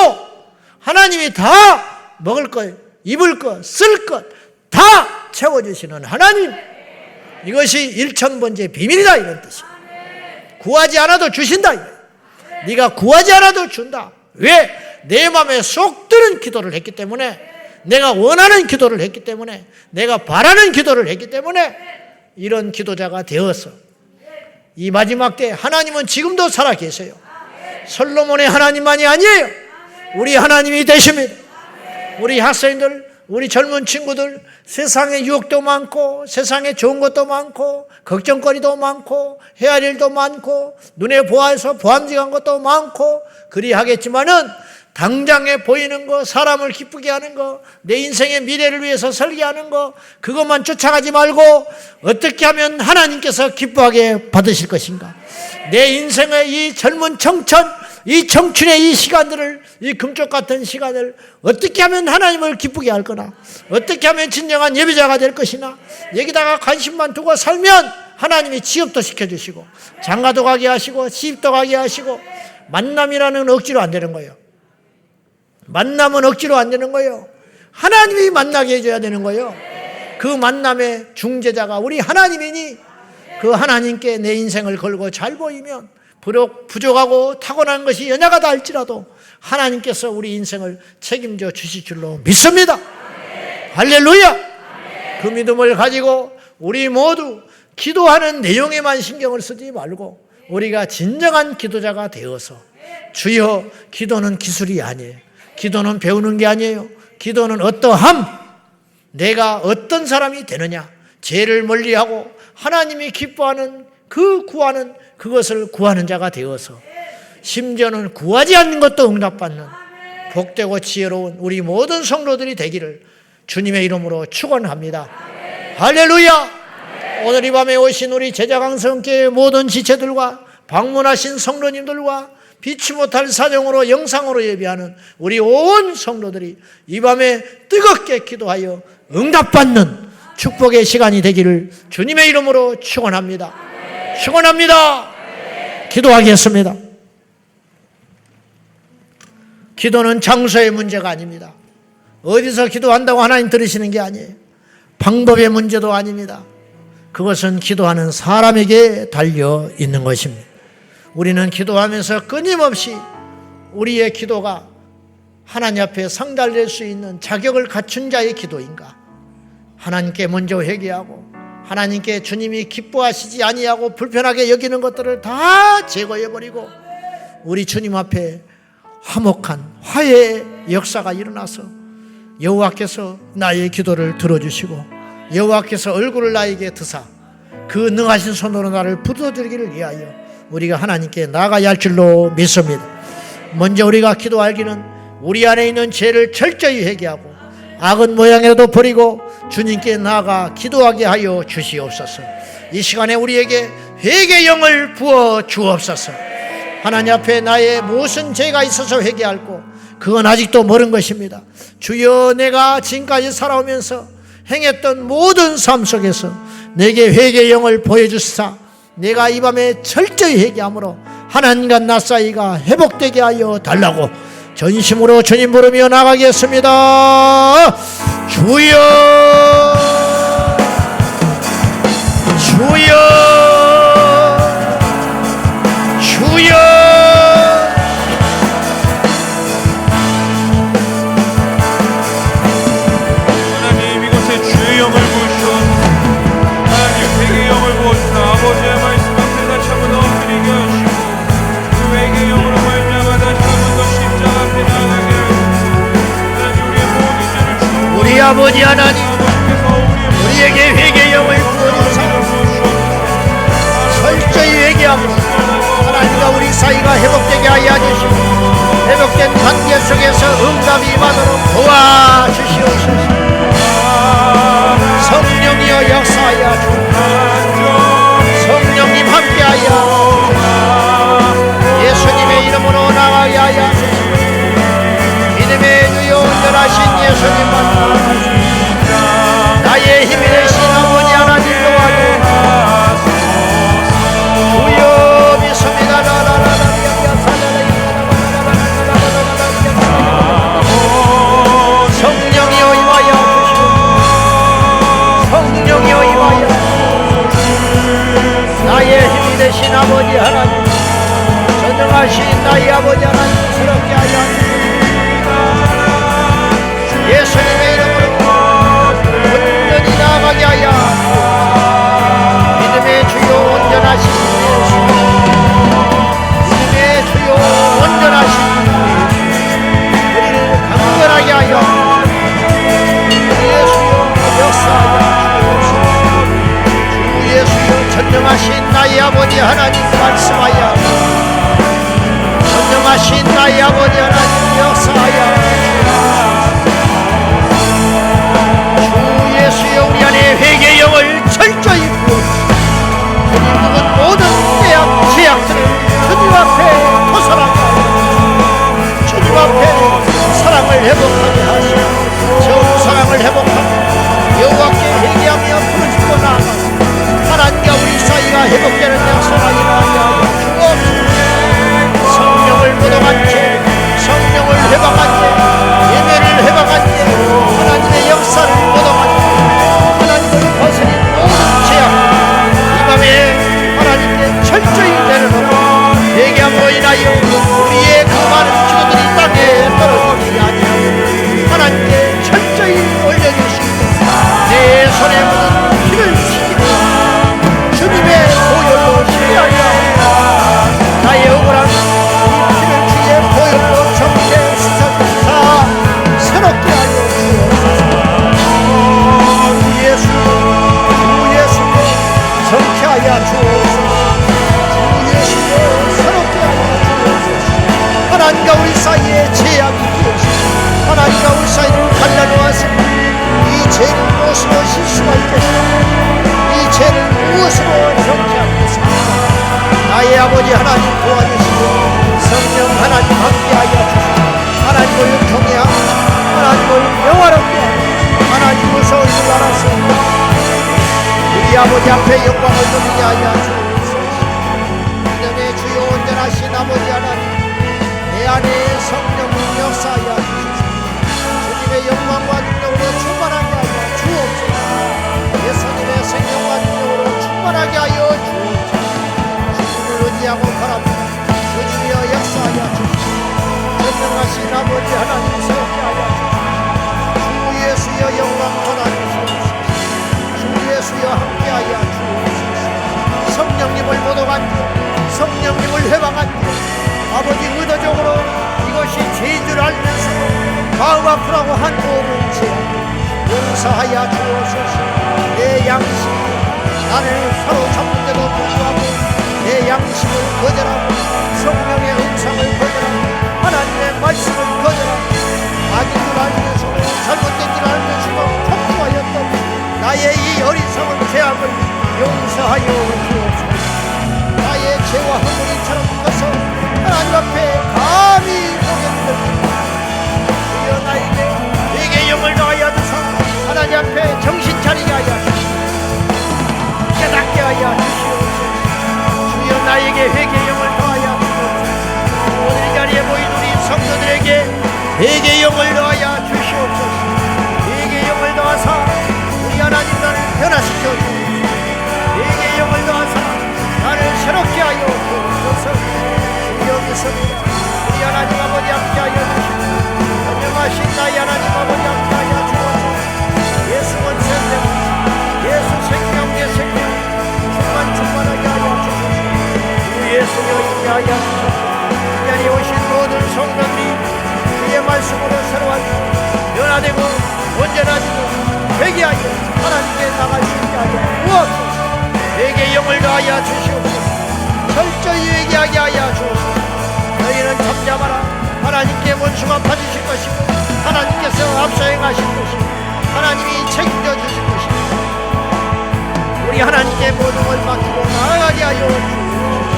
Speaker 1: 하나님이 다 먹을 것, 입을 것, 쓸 것 다 채워주시는 하나님. 이것이 1,000번째 비밀이다 이런 뜻이야. 구하지 않아도 주신다. 네가 구하지 않아도 준다. 왜? 내 마음에 쏙 드는 기도를 했기 때문에, 내가 원하는 기도를 했기 때문에, 내가 바라는 기도를 했기 때문에 이런 기도자가 되었어. 이 마지막 때 하나님은 지금도 살아계세요. 솔로몬의 하나님만이 아니에요. 우리 하나님이 되십니다. 우리 학생들, 우리 젊은 친구들, 세상에 유혹도 많고 세상에 좋은 것도 많고 걱정거리도 많고 해야 할 일도 많고 눈에 보아서 보암직한 것도 많고 그리하겠지만은 당장에 보이는 거, 사람을 기쁘게 하는 거, 내 인생의 미래를 위해서 설계하는 거, 그것만 쫓아가지 말고 어떻게 하면 하나님께서 기뻐하게 받으실 것인가. 내 인생의 이 젊은 청춘, 이 청춘의 이 시간들을, 이 금쪽 같은 시간을 어떻게 하면 하나님을 기쁘게 할 거나, 어떻게 하면 진정한 예배자가 될 것이나, 여기다가 관심만 두고 살면 하나님이 취업도 시켜주시고 장가도 가게 하시고 시집도 가게 하시고. 만남이라는 억지로 안 되는 거예요. 만남은 억지로 안 되는 거예요. 하나님이 만나게 해줘야 되는 거예요. 그 만남의 중재자가 우리 하나님이니 그 하나님께 내 인생을 걸고 잘 보이면 비록 부족하고 타고난 것이 연약하다 할지라도 하나님께서 우리 인생을 책임져 주실 줄로 믿습니다. 할렐루야. 그 믿음을 가지고 우리 모두 기도하는 내용에만 신경을 쓰지 말고 우리가 진정한 기도자가 되어서, 주여, 기도는 기술이 아니에요. 기도는 배우는 게 아니에요. 기도는 어떠함, 내가 어떤 사람이 되느냐, 죄를 멀리하고 하나님이 기뻐하는 그 구하는 그것을 구하는 자가 되어서, 심지어는 구하지 않는 것도 응답받는 복되고 지혜로운 우리 모든 성도들이 되기를 주님의 이름으로 축원합니다. 할렐루야. 오늘 이 밤에 오신 우리 제자강성교회 모든 지체들과 방문하신 성도님들과 피치 못할 사정으로 영상으로 예배하는 우리 온 성도들이 이 밤에 뜨겁게 기도하여 응답받는 축복의 시간이 되기를 주님의 이름으로 축원합니다. 축원합니다. 기도하겠습니다. 기도는 장소의 문제가 아닙니다. 어디서 기도한다고 하나님 들으시는 게 아니에요. 방법의 문제도 아닙니다. 그것은 기도하는 사람에게 달려 있는 것입니다. 우리는 기도하면서 끊임없이 우리의 기도가 하나님 앞에 상달될 수 있는 자격을 갖춘 자의 기도인가? 하나님께 먼저 회개하고 하나님께 주님이 기뻐하시지 아니하고 불편하게 여기는 것들을 다 제거해버리고 우리 주님 앞에 화목한 화해의 역사가 일어나서 여호와께서 나의 기도를 들어주시고 여호와께서 얼굴을 나에게 드사 그 능하신 손으로 나를 붙들어주기를 위하여 우리가 하나님께 나아가야 할 줄로 믿습니다. 먼저 우리가 기도하기는 우리 안에 있는 죄를 철저히 회개하고 악은 모양이라도 버리고 주님께 나아가 기도하게 하여 주시옵소서. 이 시간에 우리에게 회개의 영을 부어 주옵소서. 하나님 앞에 나의 무슨 죄가 있어서 회개할고 그건 아직도 모르는 것입니다. 주여, 내가 지금까지 살아오면서 행했던 모든 삶 속에서 내게 회개의 영을 보여주시사 내가 이 밤에 철저히 회개함으로 하나님과 나 사이가 회복되게 하여 달라고 전심으로 주님 부르며 나가겠습니다. 주여, 주여, 주여.
Speaker 2: 하나님, 이곳에 주의 영을 부으시옵소서. 하나님, 회개의 영을 부으시옵소서. 아버지의 말씀 앞에 다시 한번 엎드리게 하시고 그 회개의 영으로 말미암아 다시 한번 더 십자가 앞에 나아가게 하시옵소서. 하나님, 우리의 모든 죄를 주옵소서.
Speaker 1: 우리 아버지 하나님, 우리에게 회개의 영을 부어주사 철저히 회개함으로 하나님과 우리 사이가 회복되게 하여 주시고 회복된 관계 속에서 응답이 임하도록 도와주시옵소서. 성령이여 역사하여 주옵소서. 성령님 함께하여 예수님의 이름으로 나가게 하여 주시옵소서. 믿음의 주여 온전하신 예수님 만나 나의 힘이 되신 아버지 하나님 도와주옵소서. 주여 믿습니다. 성령이여 임하여 주시옵소서. 성령이여 임하여 나의 힘이 되신 아버지 하나님, 전능하신 나의 아버지 하나님 스럽게 하여 예수님의 이름으로 온전히 나아가게 하여 믿음의 주요 온전하신 예수, 믿음의 주요 온전하신 우리를 강건하게 하여 예수여 역사하여 주 예수여 전능하신 나의 아버지 하나님 말씀하여 전능하신 나의 아버지 하나님 역사하여 예수여 우리 안에 회개의 영을 철저히 부어주시고 주님 묵은 모든 죄악들을 주님 앞에 토설하게 하시고 주님 앞에 사랑을 회복하게 하시고 저 사랑을 회복하고 여호와께 회개하며 부르짖고 나아가서 하나님과 우리 사이가 회복되는 역사가 일어나게 하여 주옵소서. 성령을 묻어간 채 성령을 회복한 채 예배를 회복한 채 하나님의 역사를 묻어간 채 하나님을 거스린 모든 죄악 이 밤에 하나님께 철저히 내려놓고 회개함으로 인하여 우리의 그 많은 기도들이 땅에 떨어지지 아니하고 하나님께 철저히 올려주시고 내 손에 묻은 피를 씻기고 주님의 보혈로 씻하여 나의 억울한 이 피를 주의 보혈로 정죄 씻어주사 새롭게 하여 주옵소서. 예수 정케하여 주옵소서. 주 예수여 새롭게 하여 주옵소서. 아버지 앞에 영광을 돌리게 하여 주옵소서. 믿음의 주여 온전하신 아버지 하나님, 내 안에 성령을 역사하여 주시옵소서. 주님의 영광과 능력으로 충만하게 하여 주옵소서. 예수님의 생명과 능력으로 충만하게 하여 주옵소서. 주님을 의지하고 바랍니다. 주님이여 역사하여 주옵소서. 전능하신 아버지 하나님 새롭게 하여 주옵소서. 주 예수여 영광 전하주옵소서. 주 예수여 함께하여 주옵소서. 성령님을 모독한 성령님을 해방한 아버지 의도적으로 이것이 죄인 줄 알면서 마음 아프라고 한 모든 죄 용서하여 주옵소서. 내 양심 나를 사로잡는데도 불구하고 내 양심을 거절하고 성령의 음성을 거절하고 하나님의 말씀을 거절하고 악인 줄 알면서 잘못된 줄 알면서도 폭주하였던 나의 이 어리석은 죄악을 용서하여 주옵소서. 나의 죄와 허물이처럼 커서 하나님 앞에 감히 고개를 주여 나에게 내게 영을 더하여 주사 하나님 앞에 정신 차리게 하여 주시옵소서. 깨닫게 하여 주시옵소서. 주여 나에게 회개의 영을 더하여 주시옵소서. 오늘 이 자리에 모인 우리 성도들에게 회개의 영을 더하여 주시옵소서. 회개의 영을 더하사 우리 하나님 나를 변화시켜 주옵소서. 회개의 영을 더하사 나를 새롭게 하여 주옵소서. 주여 믿습니다. 우리 하나님 아버지 함께하여 주시옵소서. 전능하신 나의 하나님 아버지 함께하여 주옵소서. 예수 원생명 예수 생명 내 생명 충만하게 하여 주옵소서. 주 예수여 임하여 주옵소서. 이 자리에 오신 모든 성도들이 주의 말씀으로 새로워지고 변화되고 온전해지고 회개하여 하나님께 나갈 수 있게 하여 주옵소서. 회개의 영을 더하여 주시옵소서. 철저히 회개하게 하여 주옵소서. 너희는 잠잠하라. 하나님께 원수만 받으실 것이고 하나님께서 앞서 행하실 것이고 하나님이 책임져 주실 것입니다. 우리 하나님께 모든 걸 맡기고 나아가게 하여 주옵소서.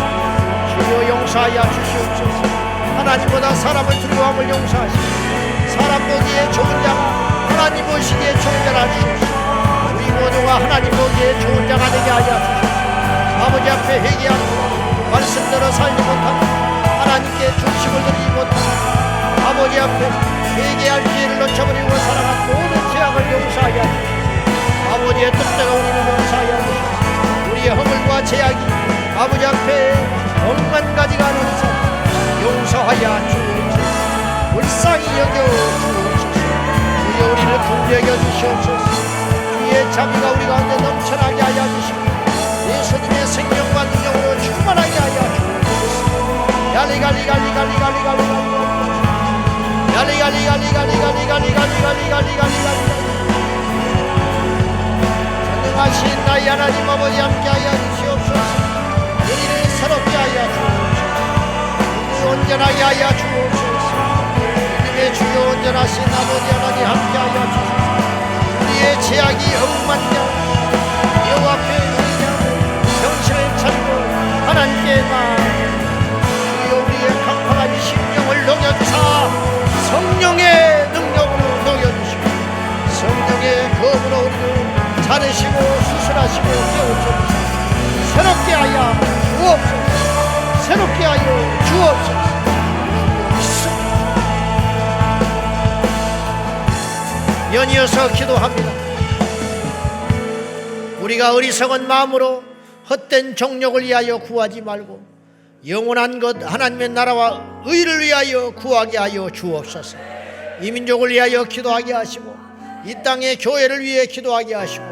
Speaker 1: 주여 용서하여 주시옵소서. 하나님보다 사람을 두려워함을 용서하시고 사람 보기에 좋은 자가 하나님 보시기에 좋은 자라 주옵소서. 우리 모두가 하나님 보기에 좋은 자가 되게 하여 주옵소서. 아버지 앞에 회개하고 말씀대로 살지 못하고 하나님께 중심을 드리지 못하고 아버지 앞에 회개할 기회를 놓쳐버리고 살아간 모든 죄악을 용서하여 주옵소서. 아버지의 뜻대로 우리를 용서하여 주옵소서. 우리의 허물과 죄악이 아버지 앞에 억만 가지가 아니면서 용서하여 주옵소서. 불쌍히 여겨 주옵소서. 주여 우리를 긍휼히 여겨 주시옵소서. 주의 자비가 우리 가운데 넘쳐나게 하여 주시고 예수님의 생명과 능력으로 충만하게 하여 주옵소서. 전능하신 나의 하나님 아버지 함께하여 주시옵소서. 우리를 새롭게 하여 주옵소서. 우리를 온전하게 하여 주옵소서. 우리의 주여 온전하신 아버지 하나님 함께하여 주옵소서. 우리의 죄악이 억만냐 여호와 앞에 회개하고 정신을 차리고 하나님께 주여 우리의 강팍한 심령을 녹여주사 성령의 능력으로 녹여주시고 성령의 검으로 우리를 자르시고 수술하시고 깨우쳐주시고 새롭게 하여 주옵소서. 새롭게 하여 주옵소서. 연이어서 기도합니다. 우리가 어리석은 마음으로 헛된 정욕을 위하여 구하지 말고 영원한 것 하나님의 나라와 의를 위하여 구하게 하여 주옵소서. 이 민족을 위하여 기도하게 하시고 이 땅의 교회를 위해 기도하게 하시고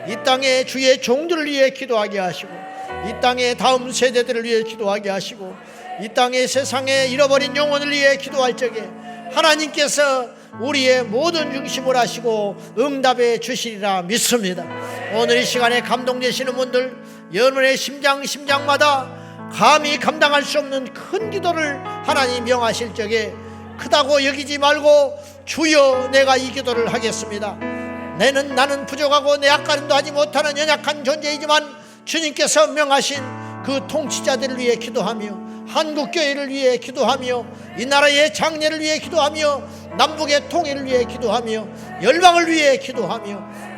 Speaker 1: 이 땅의 주의 종들을 위해 기도하게 하시고 이 땅의 다음 세대들을 위해 기도하게 하시고 이 땅의 세상에 잃어버린 영혼을 위해 기도할 적에 하나님께서 우리의 모든 중심을 하시고 응답해 주시리라 믿습니다. 오늘 이 시간에 감동되시는 분들 여러분의 심장마다 감히 감당할 수 없는 큰 기도를 하나님 명하실 적에 크다고 여기지 말고 주여 내가 이 기도를 하겠습니다. 나는 부족하고 내 약간도 하지 못하는 연약한 존재이지만 주님께서 명하신 그 통치자들을 위해 기도하며 한국교회를 위해 기도하며 이 나라의 장래를 위해 기도하며 남북의 통일을 위해 기도하며 열방을 위해 기도하며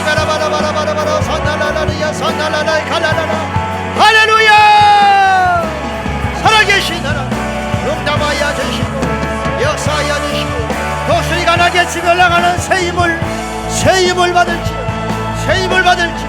Speaker 1: 이바라바라바라바라바라 산날라라리야 산날라라 갈라라라 할렐루야. 살아계신 하나님 응답하여 주시고 역사하여 주시고 독수리가 날개 치며 올라가는 새 힘을 받을지어 새 힘을 받을지어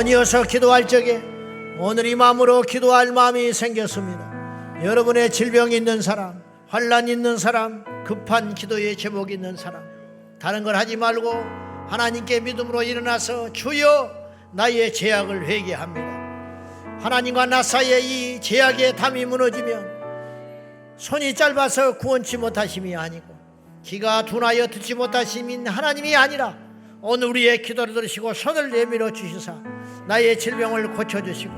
Speaker 1: 연이어서 기도할 적에 오늘 이 마음으로 기도할 마음이 생겼습니다. 여러분의 질병이 있는 사람, 환난 있는 사람, 급한 기도의 제목이 있는 사람, 다른 걸 하지 말고 하나님께 믿음으로 일어나서 주여 나의 죄악을 회개합니다. 하나님과 나 사이에 이 죄악의 담이 무너지면 손이 짧아서 구원치 못하심이 아니고 귀가 둔하여 듣지 못하심인 하나님이 아니라 오늘 우리의 기도를 들으시고 손을 내밀어 주시사 나의 질병을 고쳐주시고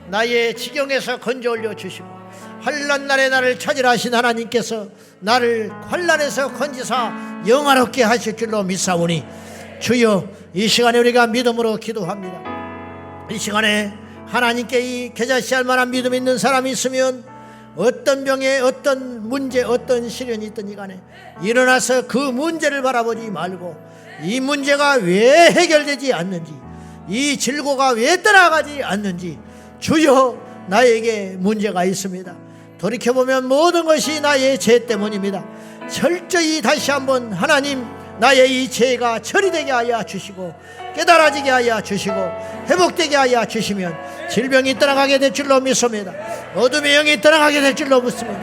Speaker 1: 나의 지경에서 건져 올려주시고 환난 날에 나를 찾으라 하신 하나님께서 나를 환난에서 건지사 영화롭게 하실 줄로 믿사오니 주여 이 시간에 우리가 믿음으로 기도합니다. 이 시간에 하나님께 이 겨자씨할 만한 믿음 있는 사람이 있으면 어떤 병에 어떤 문제 어떤 시련이 있든지 간에 일어나서 그 문제를 바라보지 말고 이 문제가 왜 해결되지 않는지 이 질고가 왜 떠나가지 않는지 주여 나에게 문제가 있습니다. 돌이켜보면 모든 것이 나의 죄 때문입니다. 철저히 다시 한번 하나님 나의 이 죄가 처리되게 하여 주시고 깨달아지게 하여 주시고 회복되게 하여 주시면 질병이 떠나가게 될 줄로 믿습니다. 어둠의 영이 떠나가게 될 줄로 믿습니다.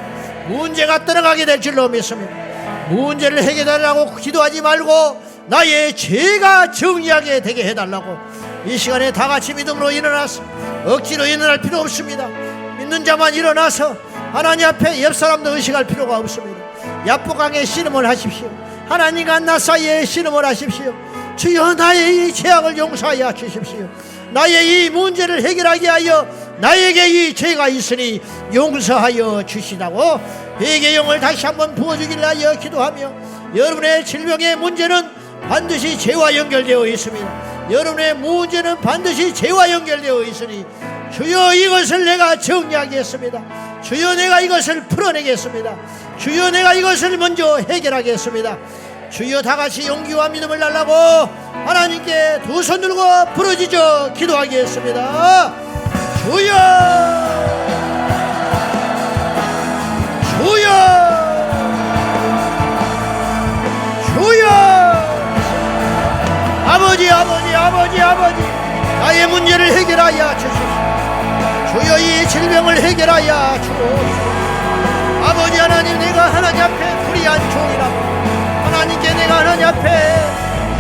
Speaker 1: 문제가 떠나가게 될 줄로 믿습니다. 문제를 해결하려고 기도하지 말고 나의 죄가 정리하게 되게 해달라고 이 시간에 다 같이 믿음으로 일어나서 억지로 일어날 필요 없습니다. 믿는 자만 일어나서 하나님 앞에 옆 사람도 의식할 필요가 없습니다. 야복강에 씨름을 하십시오. 하나님과 나 사이에 씨름을 하십시오. 주여 나의 이 죄악을 용서하여 주십시오. 나의 이 문제를 해결하게 하여 나에게 이 죄가 있으니 용서하여 주시라고 회개의 영을 다시 한번 부어주길 하여 기도하며 여러분의 질병의 문제는 반드시 죄와 연결되어 있습니다. 여러분의 문제는 반드시 죄와 연결되어 있으니 주여 이것을 내가 정리하겠습니다. 주여 내가 이것을 풀어내겠습니다. 주여 내가 이것을 먼저 해결하겠습니다. 주여 다같이 용기와 믿음을 달라고 하나님께 두 손 들고 부르짖어 기도하겠습니다. 주여 주여 주여 아버지 나의 문제를 해결하여 주십시오. 주여 이 질병을 해결하여 주옵소서. 아버지 하나님 내가 하나님 앞에 불의한 종이라면 하나님께 내가 하나님 앞에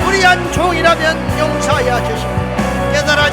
Speaker 1: 불의한 종이라면 용서하여 주시고 깨달아지게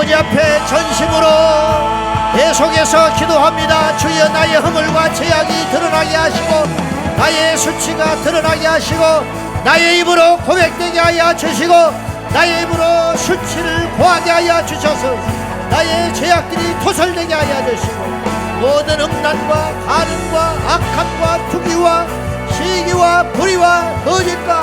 Speaker 1: 아버지 앞에 전심으로 계속해서 기도합니다. 주여 나의 허물과 죄악이 드러나게 하시고 나의 수치가 드러나게 하시고 나의 입으로 고백되게 하여 주시고 나의 입으로 수치를 고하게 하여 주셔서 나의 죄악들이 토설되게 하여 주시고 모든 음란과 간음과 악함과 투기와 시기와 불의와 거짓과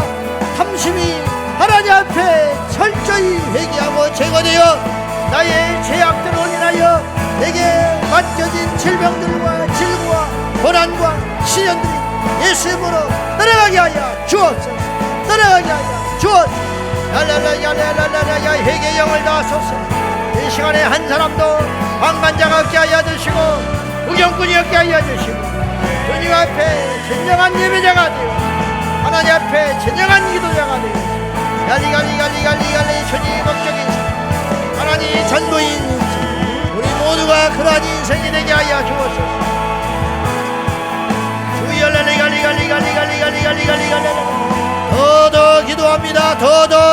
Speaker 1: 탐심이 하나님 앞에 철저히 회개하고 제거되어 나의 죄악들을 인하여 내게 맡겨진 질병들과 질고와 고난과 시련들이 예수 이름으로 떠나가게 하여 주옵소서. 떠나가게 하여 주옵소서. 랄랄랄랄랄랄랄라 회개의 영을 나서서 이 시간에 한 사람도 방관자가 없게 하여 주시고 구경꾼이 없게 하여 주시고 주님 앞에 진정한 예배자가 되어 하나님 앞에 진정한 기도자가 되어 갈리갈리 주님 걱정인 하나님 전도인 우리 모두가 그러한 인생이 되게 하여 주옵소서. 주여 갈리갈리 더더 기도합니다. 더더